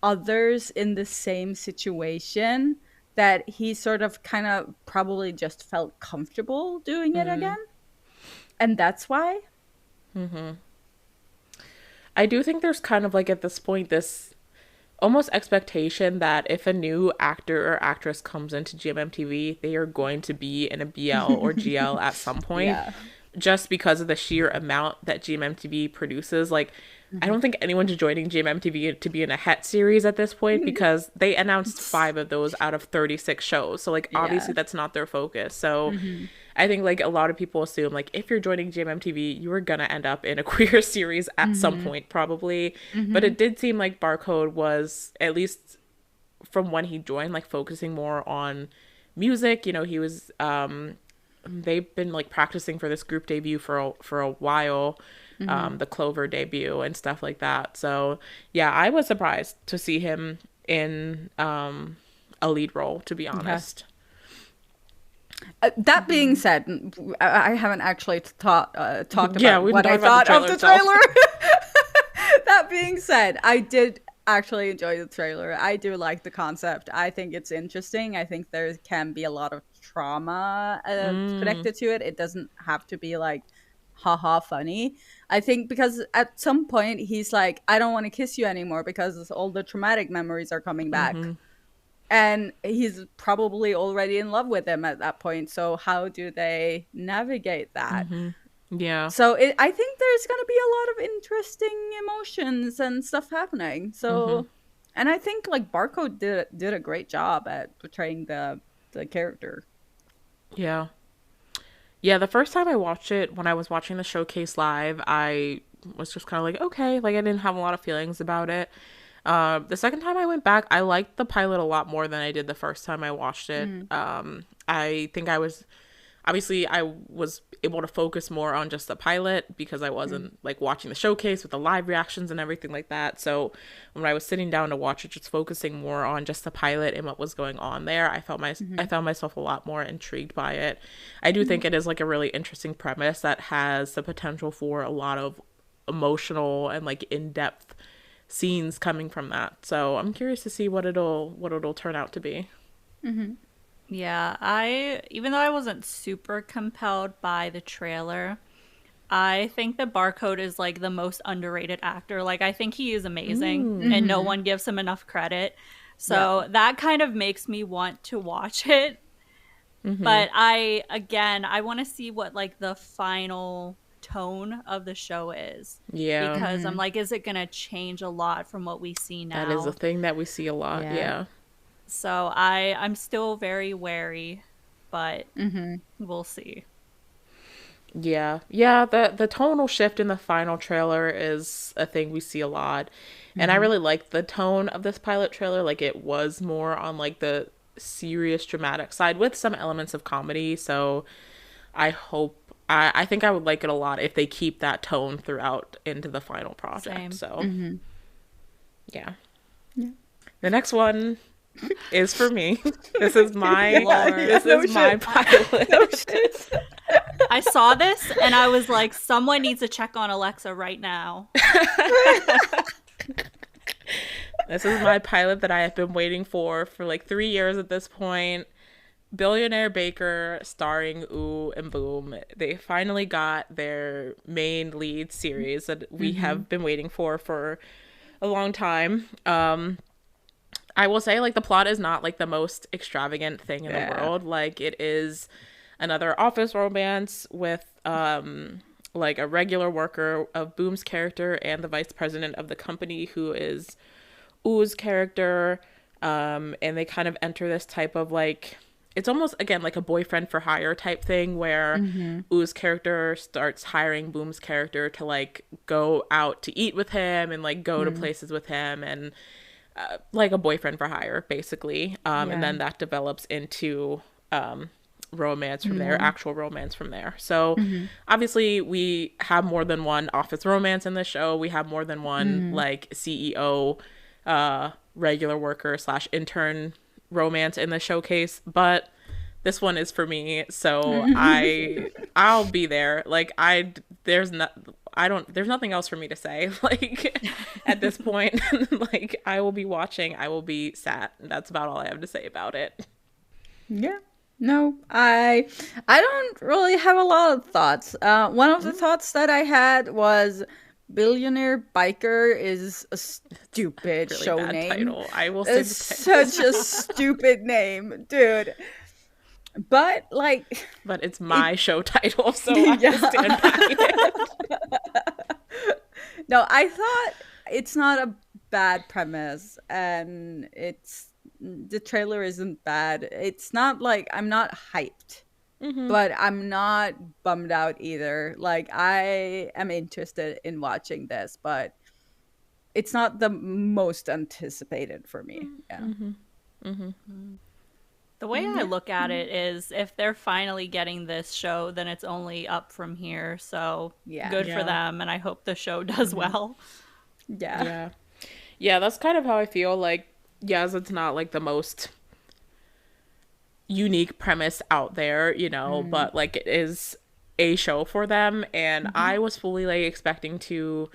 others in the same situation, that he sort of kind of probably just felt comfortable doing it again. And that's why. I do think there's kind of like at this point this almost expectation that if a new actor or actress comes into GMMTV, they are going to be in a BL or GL at some point. Just because of the sheer amount that GMMTV produces. Like, I don't think anyone's joining GMMTV to be in a Het series at this point because they announced 5 of those out of 36 shows. So, like, obviously that's not their focus. So, I think, like, a lot of people assume, like, if you're joining GMMTV, you are going to end up in a queer series at some point, probably. But it did seem like Barcode was, at least from when he joined, like, focusing more on music. You know, he was... they've been like practicing for this group debut for a while, the Clover debut and stuff like that. So yeah, I was surprised to see him in a lead role, to be honest. That being said, I haven't actually talked about we've what I talked thought about of the the trailer trailer. That being said, I did actually enjoy the trailer. I do like the concept. I think it's interesting. I think there can be a lot of trauma connected to it. It doesn't have to be like haha funny. I think because at some point he's like, I don't want to kiss you anymore because all the traumatic memories are coming back. And he's probably already in love with him at that point. So how do they navigate that? Yeah. So I think there's going to be a lot of interesting emotions and stuff happening. So, and I think like Barcode did a great job at portraying the character. Yeah. Yeah, the first time I watched it, when I was watching the showcase live, I was just kind of like, okay, like I didn't have a lot of feelings about it. The second time I went back, I liked the pilot a lot more than I did the first time I watched it. I think I was able to focus more on just the pilot because I wasn't like watching the showcase with the live reactions and everything like that. So when I was sitting down to watch it, just focusing more on just the pilot and what was going on there, I found myself a lot more intrigued by it. I do think it is like a really interesting premise that has the potential for a lot of emotional and like in-depth scenes coming from that. So I'm curious to see what it'll turn out to be. Yeah, even though I wasn't super compelled by the trailer, I think that Barcode is like the most underrated actor. Like I think he is amazing and no one gives him enough credit. So that kind of makes me want to watch it. But I want to see what like the final tone of the show is. Yeah. Because I'm like, is it going to change a lot from what we see now? That is a thing that we see a lot. Yeah. So I'm still very wary, but we'll see. Yeah. Yeah, the tonal shift in the final trailer is a thing we see a lot. And I really like the tone of this pilot trailer. Like, it was more on like the serious dramatic side with some elements of comedy. So I think I would like it a lot if they keep that tone throughout into the final project. Same. So yeah. The next one is for me. This is my my pilot. I saw this and I was like, someone needs to check on Alexa right now. This is my pilot that I have been waiting for like 3 years at this point. Billionaire Biker, starring Ooh and Boom. They finally got their main lead series that we have been waiting for a long time. I will say, like, the plot is not like the most extravagant thing in the world. Like, it is another office romance with like a regular worker of Boom's character and the vice president of the company, who is Ooh's character. And they kind of enter this type of like, it's almost, again, like a boyfriend for hire type thing where Ooh's character starts hiring Boom's character to like go out to eat with him and like go to places with him, and like a boyfriend for hire, basically. And then that develops into romance from there, actual romance from there. So obviously we have more than one office romance in this show. We have more than one like CEO, regular worker / intern romance in the showcase, but this one is for me, so I'll be there. Like, there's nothing else for me to say, like, at this point. Like, I will be watching, I will be sat. That's about all I have to say about it. Yeah. No, I don't really have a lot of thoughts. One of the thoughts that I had was Billionaire Biker is a stupid Really show bad name. title. I will say It's such a stupid name, dude. But like, but it's my show title, so I stand by it. No, I thought it's not a bad premise, and the trailer isn't bad. It's not like I'm not hyped, but I'm not bummed out either. Like, I am interested in watching this, but it's not the most anticipated for me. Yeah. The way I look at it is, if they're finally getting this show, then it's only up from here. So good for them, and I hope the show does well. Yeah. Yeah, that's kind of how I feel. Like, yes, it's not like the most unique premise out there, you know, but like, it is a show for them, and I was fully like expecting to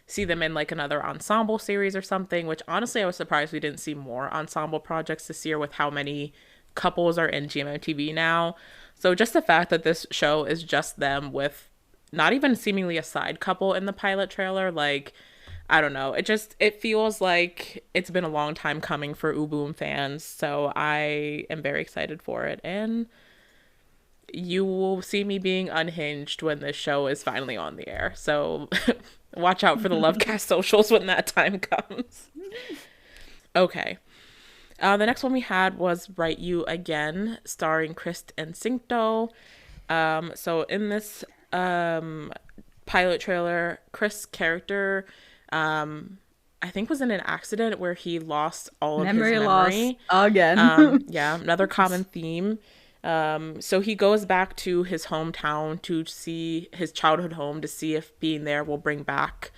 see them in like another ensemble series or something, which honestly I was surprised we didn't see more ensemble projects this year with how many couples are in GMMTV now. So just the fact that this show is just them with not even seemingly a side couple in the pilot trailer, like, I don't know, it feels like it's been a long time coming for Ooh Boom fans. So I am very excited for it, and you will see me being unhinged when this show is finally on the air. So watch out for the LoveCast socials when that time comes. Okay. The next one we had was Write You Again, starring Chris and Cincto. So in this pilot trailer, Chris' character, I think, was in an accident where he lost all of his memory. Loss again. Yeah, another common theme. So he goes back to his hometown to see his childhood home, to see if being there will bring back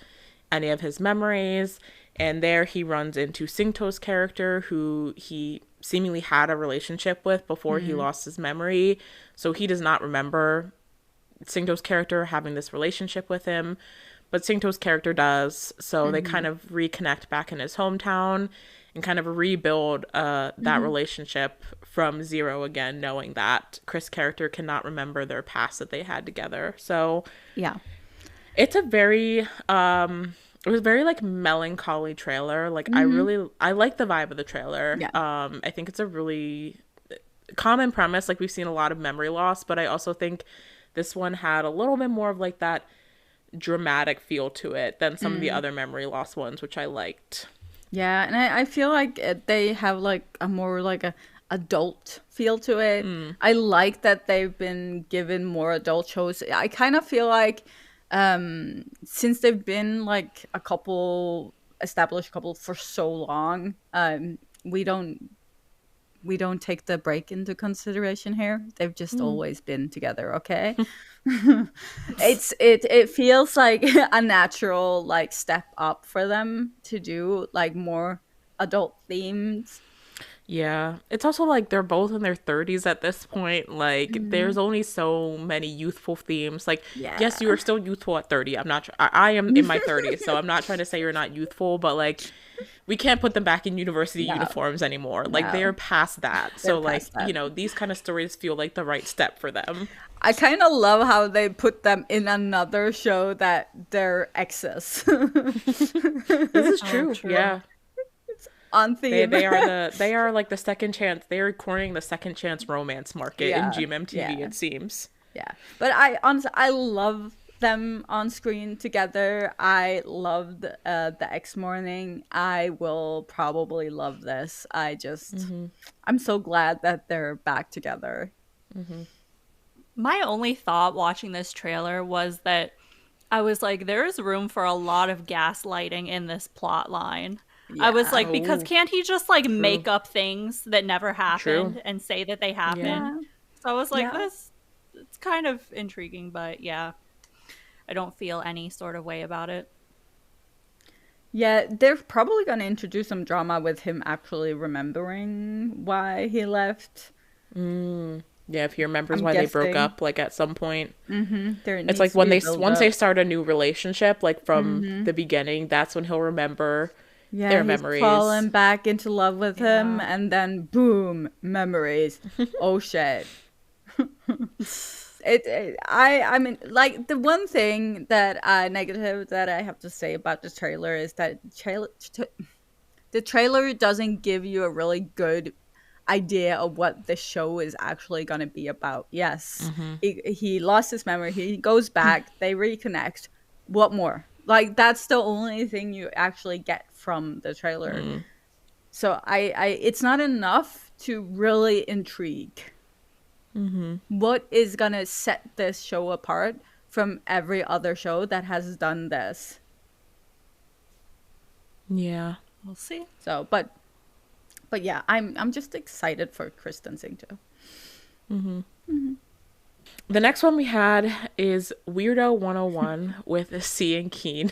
any of his memories. And there he runs into Cincto's character, who he seemingly had a relationship with before he lost his memory. So he does not remember Cincto's character having this relationship with him, but Cincto's character does. So they kind of reconnect back in his hometown and kind of rebuild that relationship from zero again, knowing that Chris' character cannot remember their past that they had together. So yeah, it's a very it was very like melancholy trailer. Like I like the vibe of the trailer. Yeah. I think it's a really common premise. Like we've seen a lot of memory loss, but I also think this one had a little bit more of like that dramatic feel to it than some of the other memory loss ones, which I liked. Yeah, and I feel like they have like a more like a adult feel to it. I like that they've been given more adult shows. I kind of feel like since they've been like established couple for so long, we don't take the break into consideration here. They've just always been together, okay? It feels like a natural like step up for them to do like more adult themes. Yeah. It's also like they're both in their 30s at this point. Like there's only so many youthful themes. Like yes, you are still youthful at 30. I'm not I am in my 30s, so I'm not trying to say you're not youthful, but like we can't put them back in university uniforms anymore. Like they're past that. So like, you know, these kind of stories feel like the right step for them. I kind of love how they put them in another show that they're exes. This is true. Yeah. On theme. They are like the second chance. They are cornering the second chance romance market in GMMTV, it seems. Yeah. But I honestly, I love them on screen together. I loved the X Morning. I will probably love this. I'm so glad that they're back together. My only thought watching this trailer was that I was like, there's room for a lot of gaslighting in this plot line. I was like, because can't he just like make up things that never happened and say that they happened? Yeah. So I was like, this, it's kind of intriguing, but yeah, I don't feel any sort of way about it. Yeah, they're probably going to introduce some drama with him actually remembering why he left. Yeah, if he remembers why they broke up, like at some point. It's like when once they start a new relationship, like from the beginning, that's when he'll remember their memories. Fallen back into love with him, and then boom, memories. Oh shit. I mean, like the one thing that negative that I have to say about the trailer is that the trailer doesn't give you a really good idea of what the show is actually going to be about. Yes, he lost his memory. He goes back. They reconnect. What more? Like that's the only thing you actually get from the trailer. So I it's not enough to really intrigue. What is gonna set this show apart from every other show that has done this? Yeah, we'll see. So, but yeah, I'm just excited for Kristen Singh too. The next one we had is Weirdo 101 with C and Keen.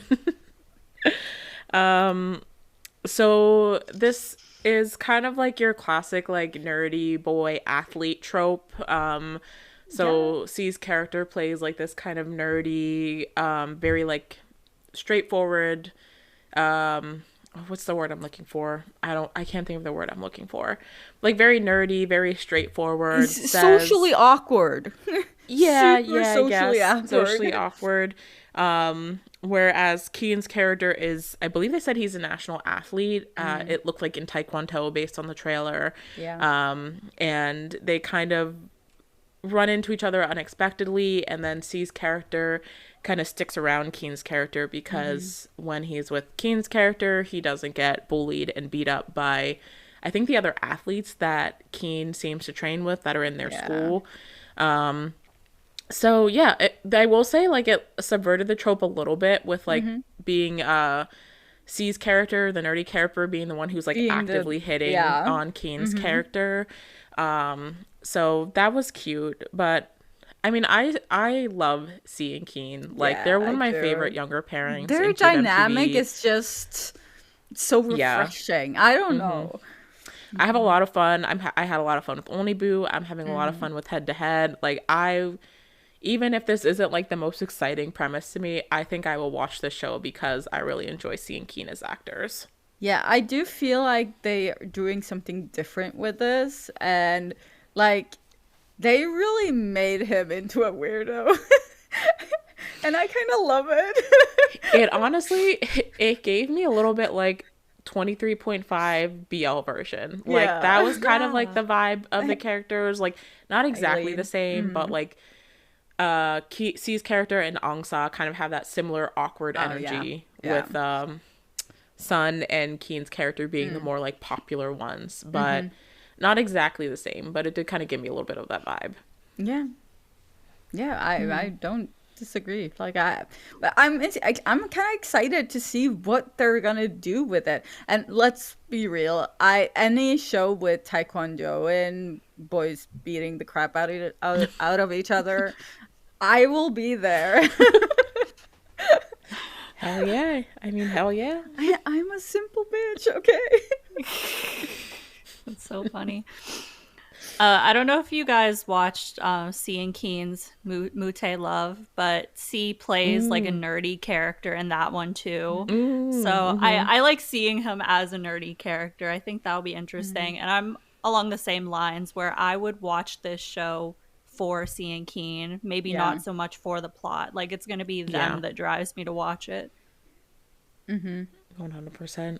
So this is kind of like your classic like nerdy boy athlete trope. C's character plays like this kind of nerdy, very like straightforward, what's the word I'm looking for? I can't think of the word I'm looking for. Like very nerdy, very straightforward. Socially awkward. Yeah, Socially awkward. Whereas Keen's character is, I believe they said he's a national athlete. It looked like in Taekwondo based on the trailer. Yeah. And they kind of run into each other unexpectedly, and then C's character kind of sticks around Keen's character because when he's with Keen's character, he doesn't get bullied and beat up by, I think, the other athletes that Keen seems to train with that are in their school. So yeah, I will say like it subverted the trope a little bit with like being C's character, the nerdy character, being the one who's like actively hitting on Keen's character. So that was cute, but I mean, I love C and Keen. Like they're one of my favorite younger pairings. Their dynamic is just so refreshing. I don't know. I have a lot of fun. I had a lot of fun with Only Boo. I'm having a lot of fun with Head to Head. Like even if this isn't like the most exciting premise to me, I think I will watch this show because I really enjoy seeing Keen as actors. Yeah, I do feel like they are doing something different with this, and like they really made him into a weirdo. And I kind of love it. It honestly, it gave me a little bit like 23.5 BL version. Like Yeah. that was kind of Yeah. like the vibe of the characters. Like not exactly the same, but like C's character and Angsa kind of have that similar awkward energy with Sun and Keen's character being the more like popular ones, but not exactly the same, but it did kind of give me a little bit of that vibe. Yeah. Yeah, I don't disagree. Like but I'm kind of excited to see what they're gonna do with it. And let's be real, any show with taekwondo and boys beating the crap out of each other, I will be there. Hell yeah. I mean, hell yeah. I'm a simple bitch, okay? That's so funny. I don't know if you guys watched C and Keen's Mute Love, but C plays like a nerdy character in that one too. So I like seeing him as a nerdy character. I think that'll be interesting. And I'm along the same lines where I would watch this show for C and Keen, maybe not so much for the plot. Like it's going to be them that drives me to watch it. 100%.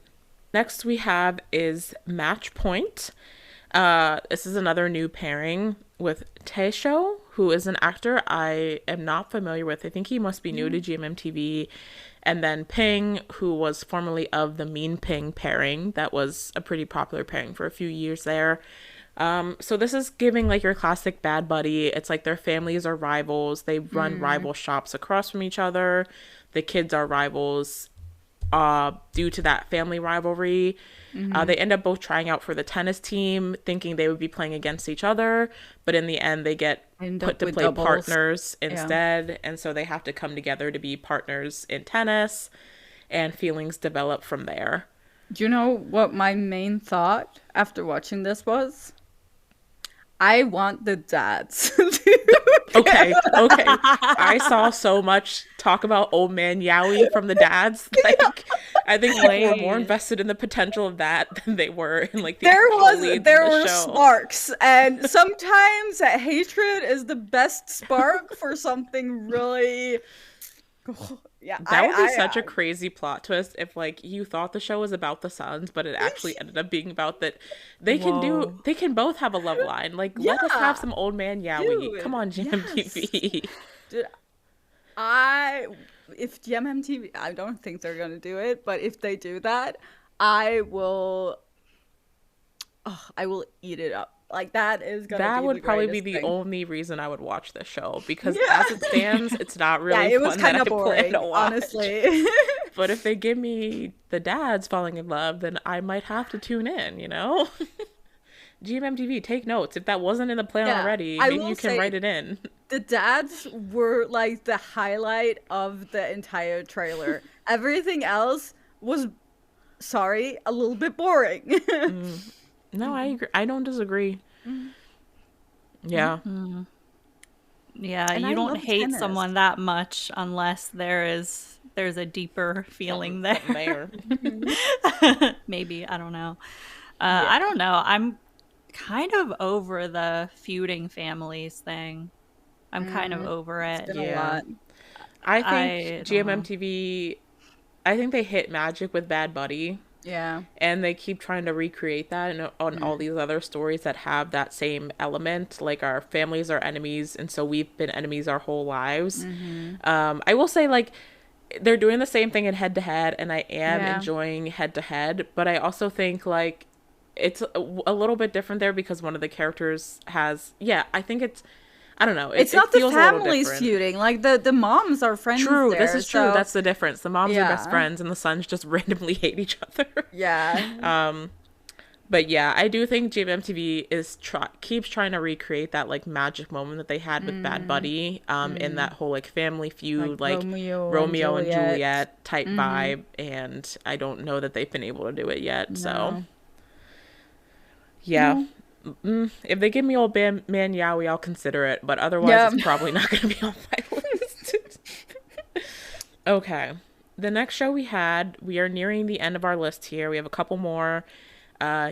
Next we have is Match Point. This is another new pairing with Taesho, who is an actor I am not familiar with. I think he must be new to GMMTV. And then Ping, who was formerly of the Mean Ping pairing. That was a pretty popular pairing for a few years there. So this is giving like your classic bad buddy. It's like their families are rivals. They run rival shops across from each other. The kids are rivals due to that family rivalry. They end up both trying out for the tennis team, thinking they would be playing against each other, but in the end they get put to play doubles. partners instead, and so they have to come together to be partners in tennis, and feelings develop from there. Do you know what my main thought after watching this was? I want the dads. Okay. I saw so much talk about old man Yowie from the dads. Like, I think people were more invested in the potential of that than they were in like the there were sparks, and sometimes that hatred is the best spark for something really. Yeah, that would be such a crazy plot twist if like you thought the show was about the sons, but it actually ended up being about that they can both have a love line. Like let us have some old man Yowie. Dude, come on, GMMTV. Dude, if GMMTV, I don't think they're gonna do it, but if they do that, I will eat it up. Like that is gonna. That be would the probably be greatest the thing. only reason I would watch this show, because as it stands, it's not really it was fun that kind I of boring, plan to watch. honestly. But if they give me the dads falling in love, then I might have to tune in, you know? GMMTV, take notes. If that wasn't in the plan already, maybe you can write it in. The dads were like the highlight of the entire trailer. Everything else was, a little bit boring. No, I agree. I don't disagree. Yeah. Yeah, And I you don't love hate tennis. someone that much unless there's a deeper feeling there. Maybe, I don't know. I don't know. I'm kind of over the feuding families thing. I'm kind of over it. Been a lot. I think don't know. GMMTV, I think they hit magic with Bad Buddy. Yeah. And they keep trying to recreate that on all these other stories that have that same element. Like our families are enemies, and so we've been enemies our whole lives. I will say, like, they're doing the same thing in Head to Head, and I am enjoying Head to Head. But I also think, like, it's a little bit different there because one of the characters has... Yeah, I think it's... I don't know. It's not the feels a little families different. feuding. Like the moms are friends. True, there, this is true. so- That's the difference. The moms are Yeah. best friends, and the sons just randomly hate each other. Yeah. But yeah, I do think GMMTV keeps trying to recreate that like magic moment that they had with Bad Buddy, in that whole like family feud, like Romeo and Juliet type vibe, and I don't know that they've been able to do it yet. So yeah. If they give me old man Yowie, I'll consider it, but otherwise it's probably not going to be on my list. Okay. The next show we are nearing the end of our list here. We have a couple more.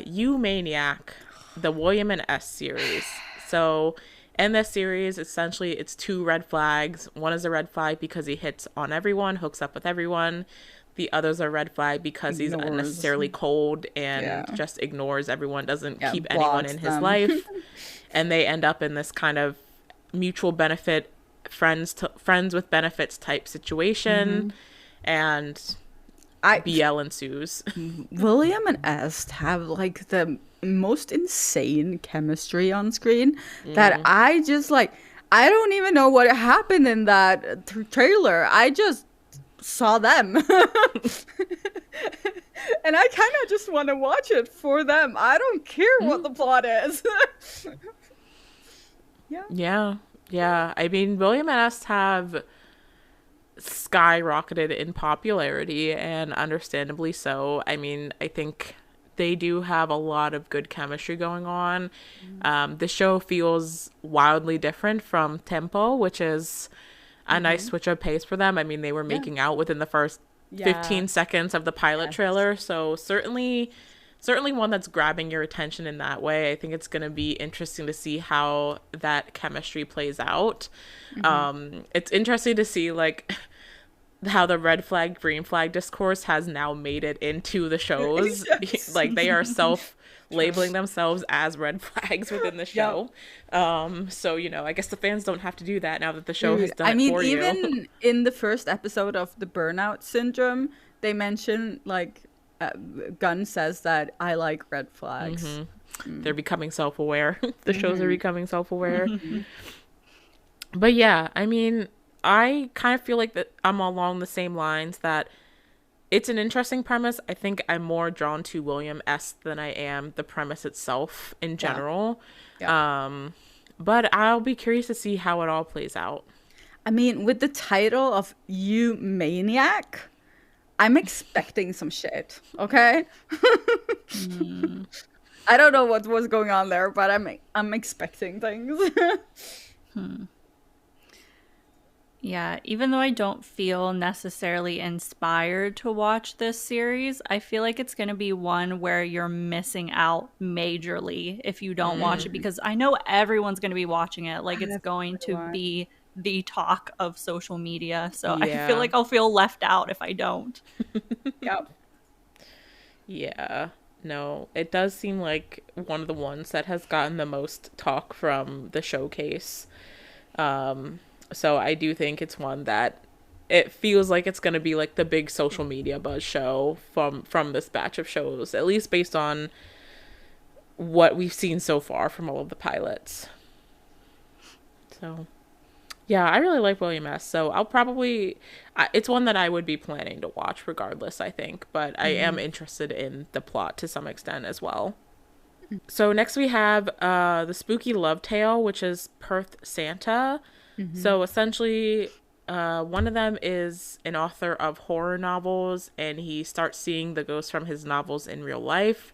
You Maniac, the William and S series. So in this series, essentially, it's two red flags. One is a red flag because he hits on everyone, hooks up with everyone. The other's a red flag because he's unnecessarily cold and just ignores everyone, doesn't keep anyone in his life. And they end up in this kind of mutual benefit, friends with benefits type situation. And BL ensues. William and Est have like the most insane chemistry on screen that I just like. I don't even know what happened in that trailer. I just saw them. And I kind of just want to watch it for them. I don't care what the plot is. Yeah. I mean, William and Est have skyrocketed in popularity, and understandably so. I mean, I think they do have a lot of good chemistry going on. The show feels wildly different from Tempo, which is a nice switch of pace for them. I mean, they were making out within the first 15 seconds of the pilot trailer, so certainly one that's grabbing your attention in that way. I think it's going to be interesting to see how that chemistry plays out. It's interesting to see like how the red flag, green flag discourse has now made it into the shows. Like they are labeling themselves as red flags within the show. So, you know, I guess the fans don't have to do that now that the show has done it for you. I mean, even in the first episode of the Burnout Syndrome, they mention like Gunn says that I like red flags. They're becoming self-aware. The shows are becoming self-aware. But yeah, I mean, I kind of feel like that I'm along the same lines, that it's an interesting premise. I think I'm more drawn to William Est than I am the premise itself in general. But I'll be curious to see how it all plays out. I mean, with the title of You Maniac, I'm expecting some shit, okay? I don't know what was going on there, but I'm expecting things. Yeah, even though I don't feel necessarily inspired to watch this series, I feel like it's going to be one where you're missing out majorly if you don't watch it, because I know everyone's going to be watching it. Like, it's going to be the talk of social media. So I feel like I'll feel left out if I don't. Yeah. No, it does seem like one of the ones that has gotten the most talk from the showcase. So I do think it's one that it feels like it's going to be like the big social media buzz show from this batch of shows, at least based on what we've seen so far from all of the pilots. So yeah, I really like William S. So I'll probably, it's one that I would be planning to watch regardless, I think, but I am interested in the plot to some extent as well. So next we have the spooky love tale, which is Perth Santa. So essentially, one of them is an author of horror novels, and he starts seeing the ghosts from his novels in real life.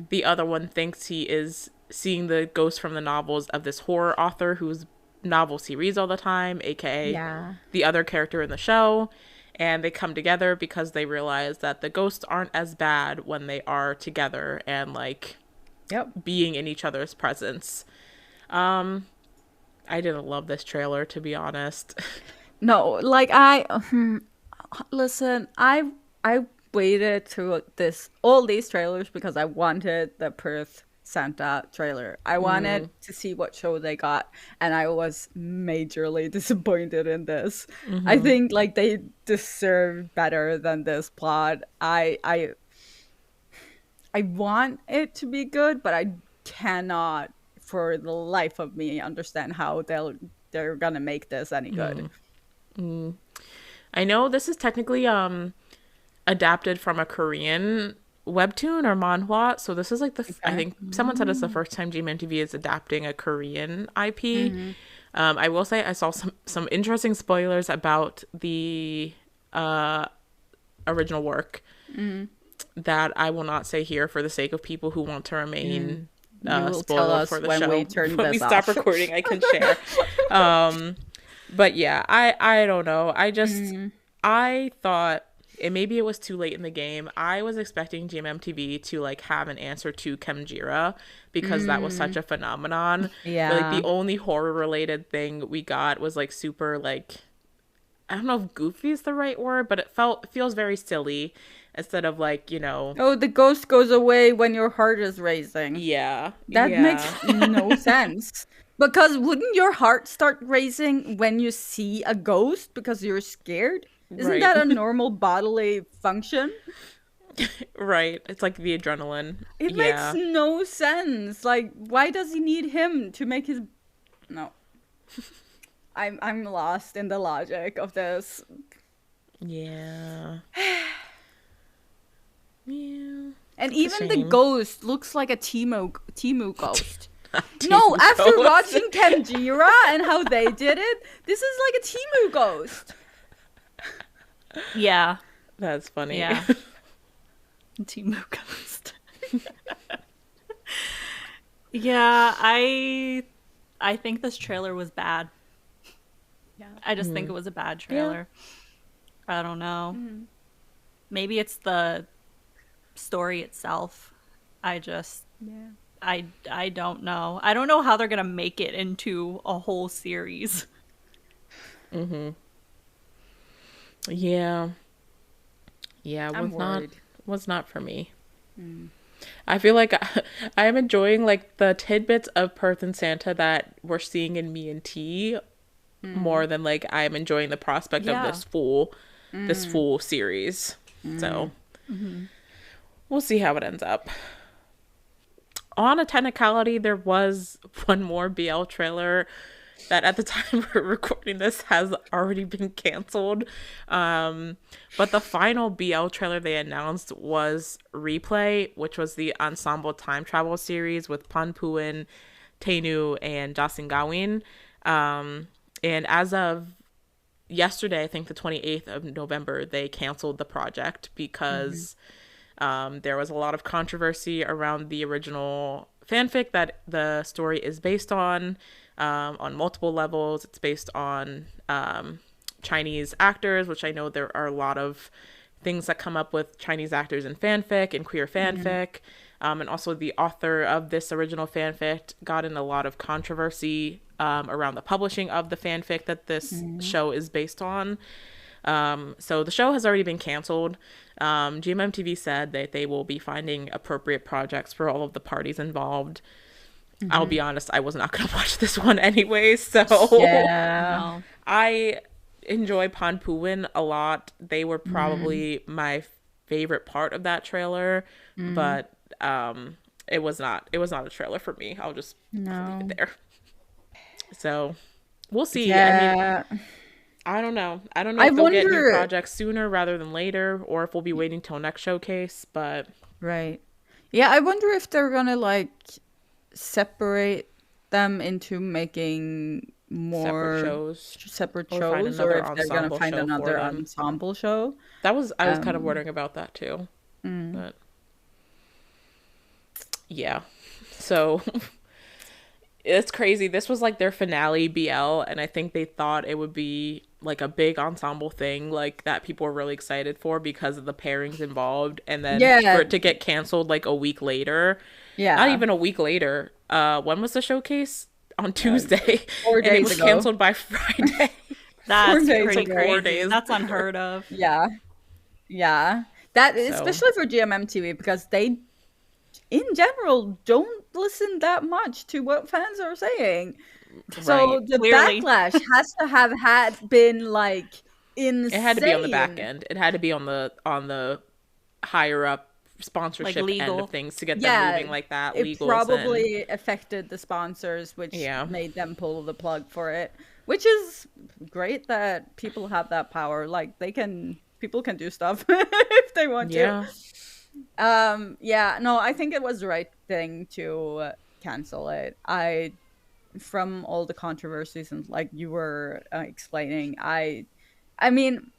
The other one thinks he is seeing the ghosts from the novels of this horror author whose novels he reads all the time, aka the other character in the show. And they come together because they realize that the ghosts aren't as bad when they are together and like being in each other's presence. I didn't love this trailer, to be honest. No, like listen, I waited to all these trailers because I wanted the Perth Santa trailer. I wanted to see what show they got, and I was majorly disappointed in this. I think like they deserve better than this plot. I want it to be good, but I cannot for the life of me understand how they're gonna make this any good. I know this is technically adapted from a Korean webtoon or manhwa, so this is like I think someone said it's the first time GMMTV is adapting a Korean IP. I will say I saw some interesting spoilers about the original work that I will not say here for the sake of people who want to remain spoiled for the show. When we stop recording, I can share. But yeah, I don't know. I thought and maybe it was too late in the game. I was expecting GMMTV to like have an answer to Chemjira because that was such a phenomenon. Yeah. But, like the only horror related thing we got was like super like, I don't know if goofy is the right word, but it feels very silly instead of like, you know. Oh, the ghost goes away when your heart is racing. Yeah. That makes no sense. Because wouldn't your heart start racing when you see a ghost because you're scared? Isn't Right. that a normal bodily function? Right. It's like the adrenaline. It makes no sense. Like, why does he need him to make his... No. I'm lost in the logic of this. Yeah. Yeah. And It's a even the shame. ghost looks like a Timu ghost. No, after watching Chemjira and how they did it, this is like a Timu ghost. Yeah. That's funny. Yeah. Timu Ghost. Yeah, I think this trailer was bad. Yeah. I just think it was a bad trailer. I don't know. Maybe it's the story itself. I don't know. I don't know how they're gonna make it into a whole series. Yeah. I'm worried. Was not for me. I feel like I am enjoying like the tidbits of Perth and Santa that we're seeing in Me and T more than like I am enjoying the prospect of this full series. So we'll see how it ends up. On a technicality, there was one more BL trailer that at the time we're recording this has already been canceled. But the final BL trailer they announced was Replay, which was the ensemble time travel series with Panpuin, Tainu, and Jasingawin. And as of yesterday, I think the 28th of November, they canceled the project because there was a lot of controversy around the original fanfic that the story is based on multiple levels. It's based on Chinese actors, which I know there are a lot of things that come up with Chinese actors in fanfic and queer fanfic. And also the author of this original fanfic got in a lot of controversy around the publishing of the fanfic that this show is based on. So the show has already been canceled. GMMTV said that they will be finding appropriate projects for all of the parties involved. I'll be honest, I was not going to watch this one anyway, so Yeah. I enjoy Panpuin a lot. They were probably my favorite part of that trailer, but it was not a trailer for me. I'll just leave it there. So we'll see. Yeah. I mean, I don't know. I don't know if they'll get new projects sooner rather than later, or if we'll be waiting till next showcase, but Right. Yeah, I wonder if they're gonna like separate them into making more separate Or find shows, or another if they're gonna ensemble find show for another them. ensemble show. I was kind of wondering about that too. But yeah. So it's crazy. This was like their finale BL, and I think they thought it would be like a big ensemble thing like that people were really excited for because of the pairings involved, and then for it to get canceled like a week later. Yeah. Not even a week later. When was the showcase? On Tuesday. 4 and days it was ago. canceled by Friday. That's 4 days pretty ago. crazy. 4 days. That's unheard of. Yeah. Yeah. That especially for GMMTV, because they in general don't listen that much to what fans are saying. So Right. the Clearly. backlash has to have been like insane. It had to be on the back end. It had to be on the higher up sponsorship end legal. of things to get them moving like that. It Legals probably affected the sponsors, which made them pull the plug for it. Which is great that people have that power. Like people can do stuff if they want to. No, I think it was the right thing to cancel it. From all the controversies and like you were explaining, I mean,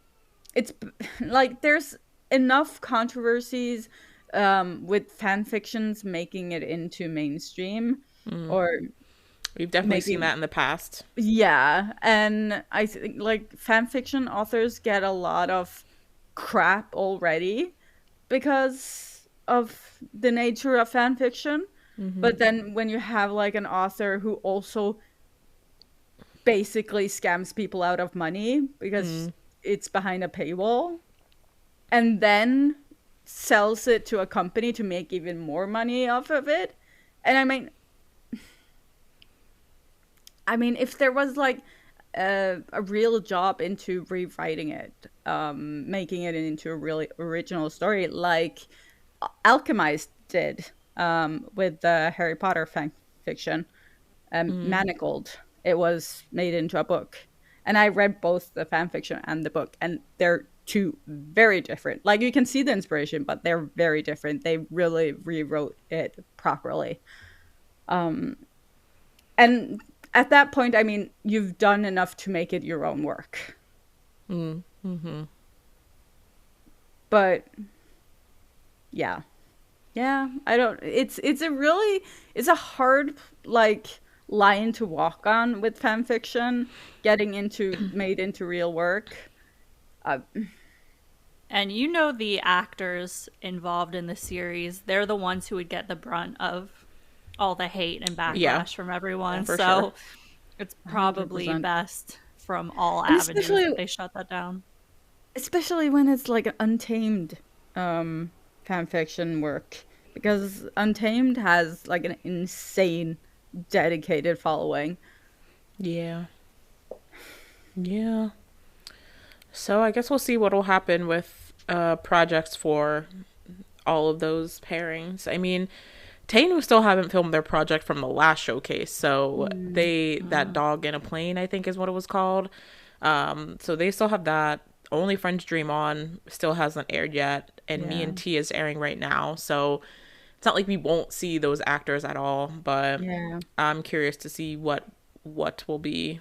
it's like there's enough controversies with fan fictions making it into mainstream, or we've definitely seen that in the past. Yeah, and I think like fan fiction authors get a lot of crap already because of the nature of fan fiction. But then when you have like an author who also basically scams people out of money because it's behind a paywall, and then sells it to a company to make even more money off of it. And I mean, if there was like a real job into rewriting it, making it into a really original story, like Alchemist did with the Harry Potter fan fiction, Manacled. It was made into a book, and I read both the fan fiction and the book, and they're two very different. Like you can see the inspiration, but they're very different. They really rewrote it properly. And at that point, I mean, you've done enough to make it your own work. But yeah, I don't. It's a hard like line to walk on with fan fiction, getting into made into real work. And you know the actors involved in the series, they're the ones who would get the brunt of all the hate and backlash from everyone. For so sure. it's probably 100%. best from all And avenues that they shut that down. Especially when it's like Untamed fan fiction work, because Untamed has like an insane dedicated following. Yeah. So I guess we'll see what will happen with projects for all of those pairings. I mean, Tainu still haven't filmed their project from the last showcase, so that dog in a plane, I think is what it was called. So they still have that. Only Friends Dream On still hasn't aired yet, and Me and T is airing right now. So it's not like we won't see those actors at all, but I'm curious to see what will be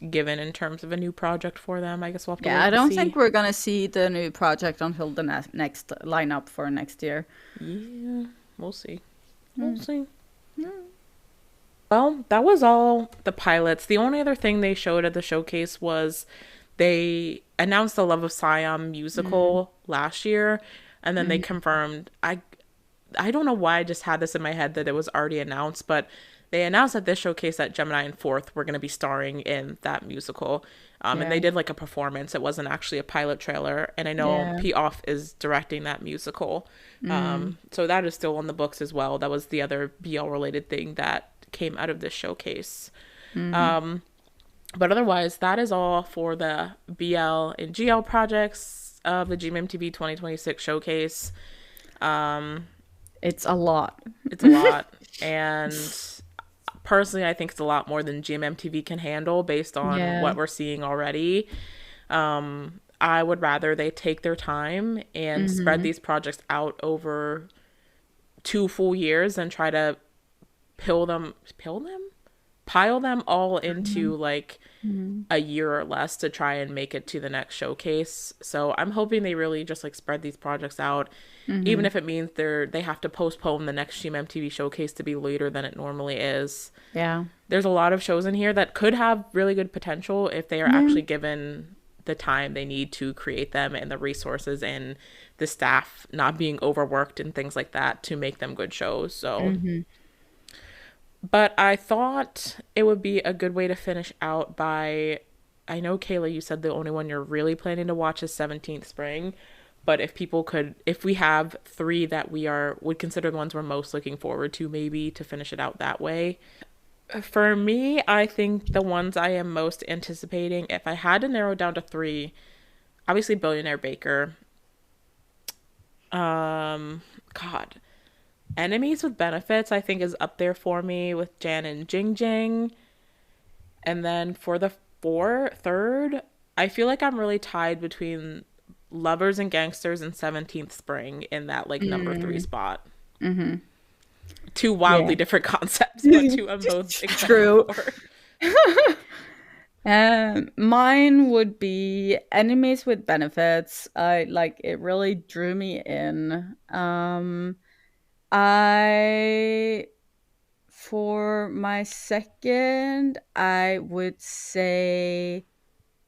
given in terms of a new project for them. I guess we'll have to wait I don't see. think we're gonna see the new project until the next lineup for next year. Yeah, we'll see. We'll see. Well, that was all the pilots. The only other thing they showed at the showcase was they announced the Love of Siam musical last year, and then they confirmed. I don't know why I just had this in my head that it was already announced, but they announced at this showcase that Gemini and Fourth were going to be starring in that musical. And they did like a performance. It wasn't actually a pilot trailer. And I know P. Off is directing that musical. So that is still on the books as well. That was the other BL related thing that came out of this showcase. But otherwise, that is all for the BL and GL projects of the GMMTV 2026 showcase. It's a lot. It's a lot. And personally, I think it's a lot more than GMMTV can handle based on what we're seeing already. I would rather they take their time and spread these projects out over 2 full years and try to pile them all into like a year or less to try and make it to the next showcase. So I'm hoping they really just like spread these projects out, even if it means they have to postpone the next GMMTV showcase to be later than it normally is. Yeah. There's a lot of shows in here that could have really good potential if they are actually given the time they need to create them and the resources and the staff not being overworked and things like that to make them good shows. So but I thought it would be a good way to finish out by, I know Kayla, you said the only one you're really planning to watch is 17th Spring, but if we have 3 that would consider the ones we're most looking forward to, maybe to finish it out that way. For me, I think the ones I am most anticipating, if I had to narrow it down to 3, obviously Billionaire Biker. Enemies with Benefits, I think, is up there for me with Jan and Jing Jing. And then for the third, I feel like I'm really tied between Lovers and Gangsters and 17th Spring in that like number 3 spot. 2 wildly different concepts, but 2 I'm both excited for. Mine would be Enemies with Benefits. It really drew me in. For my second, I would say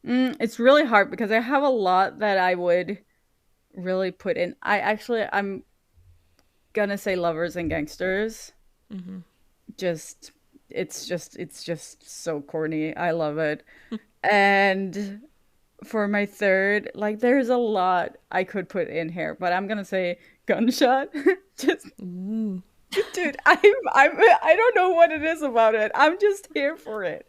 It's really hard because I have a lot that I would really put in. I'm gonna say Lovers and Gangsters. Mm-hmm. Just it's just so corny. I love it. And for my third, like there's a lot I could put in here, but I'm gonna say Gunshot. Just dude, I don't know what it is about it. I'm just here for it.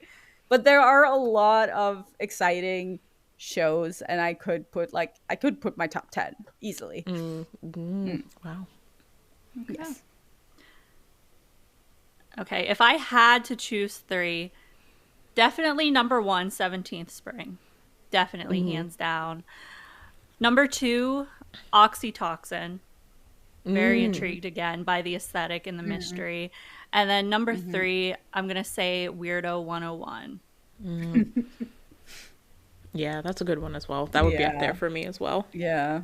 But there are a lot of exciting shows, and I could put my top 10 easily. Wow. Okay. Yes. Okay, if I had to choose 3, definitely number 1, 17th Spring. Definitely, hands down. Number 2, Oxytoxin. Very intrigued again by the aesthetic and the mystery. And then number 3, I'm going to say Weirdo 101. Yeah, that's a good one as well. That would be up there for me as well. Yeah.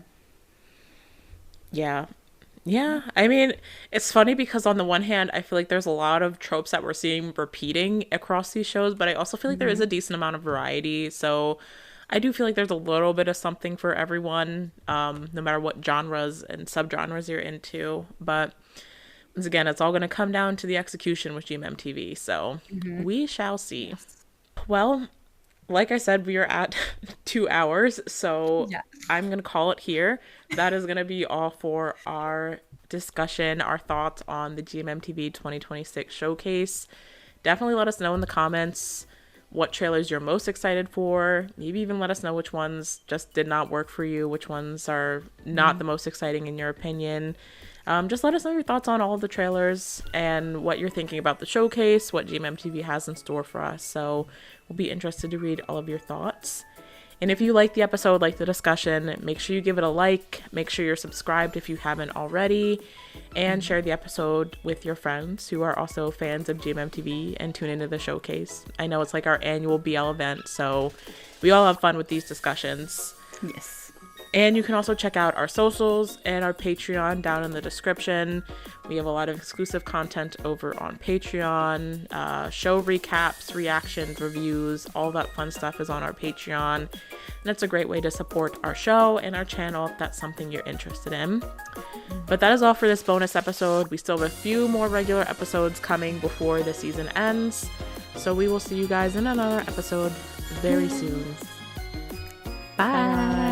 Yeah. Yeah. I mean, it's funny because on the one hand, I feel like there's a lot of tropes that we're seeing repeating across these shows, but I also feel like there is a decent amount of variety. So I do feel like there's a little bit of something for everyone, no matter what genres and subgenres you're into. But once again, it's all going to come down to the execution with GMMTV. So we shall see. Yes. Well, like I said, we are at 2 hours, so I'm going to call it here. That is going to be all for our discussion, our thoughts on the GMMTV 2026 showcase. Definitely let us know in the comments what trailers you're most excited for. Maybe even let us know which ones just did not work for you, which ones are not the most exciting in your opinion. Just let us know your thoughts on all of the trailers and what you're thinking about the showcase, what GMMTV has in store for us. So we'll be interested to read all of your thoughts. And if you like the episode, like the discussion, make sure you give it a like. Make sure you're subscribed if you haven't already. And share the episode with your friends who are also fans of GMMTV and tune into the showcase. I know it's like our annual BL event, so we all have fun with these discussions. Yes. And you can also check out our socials and our Patreon down in the description. We have a lot of exclusive content over on Patreon. Show recaps, reactions, reviews, all that fun stuff is on our Patreon. And it's a great way to support our show and our channel if that's something you're interested in. But that is all for this bonus episode. We still have a few more regular episodes coming before the season ends. So we will see you guys in another episode very soon. Bye.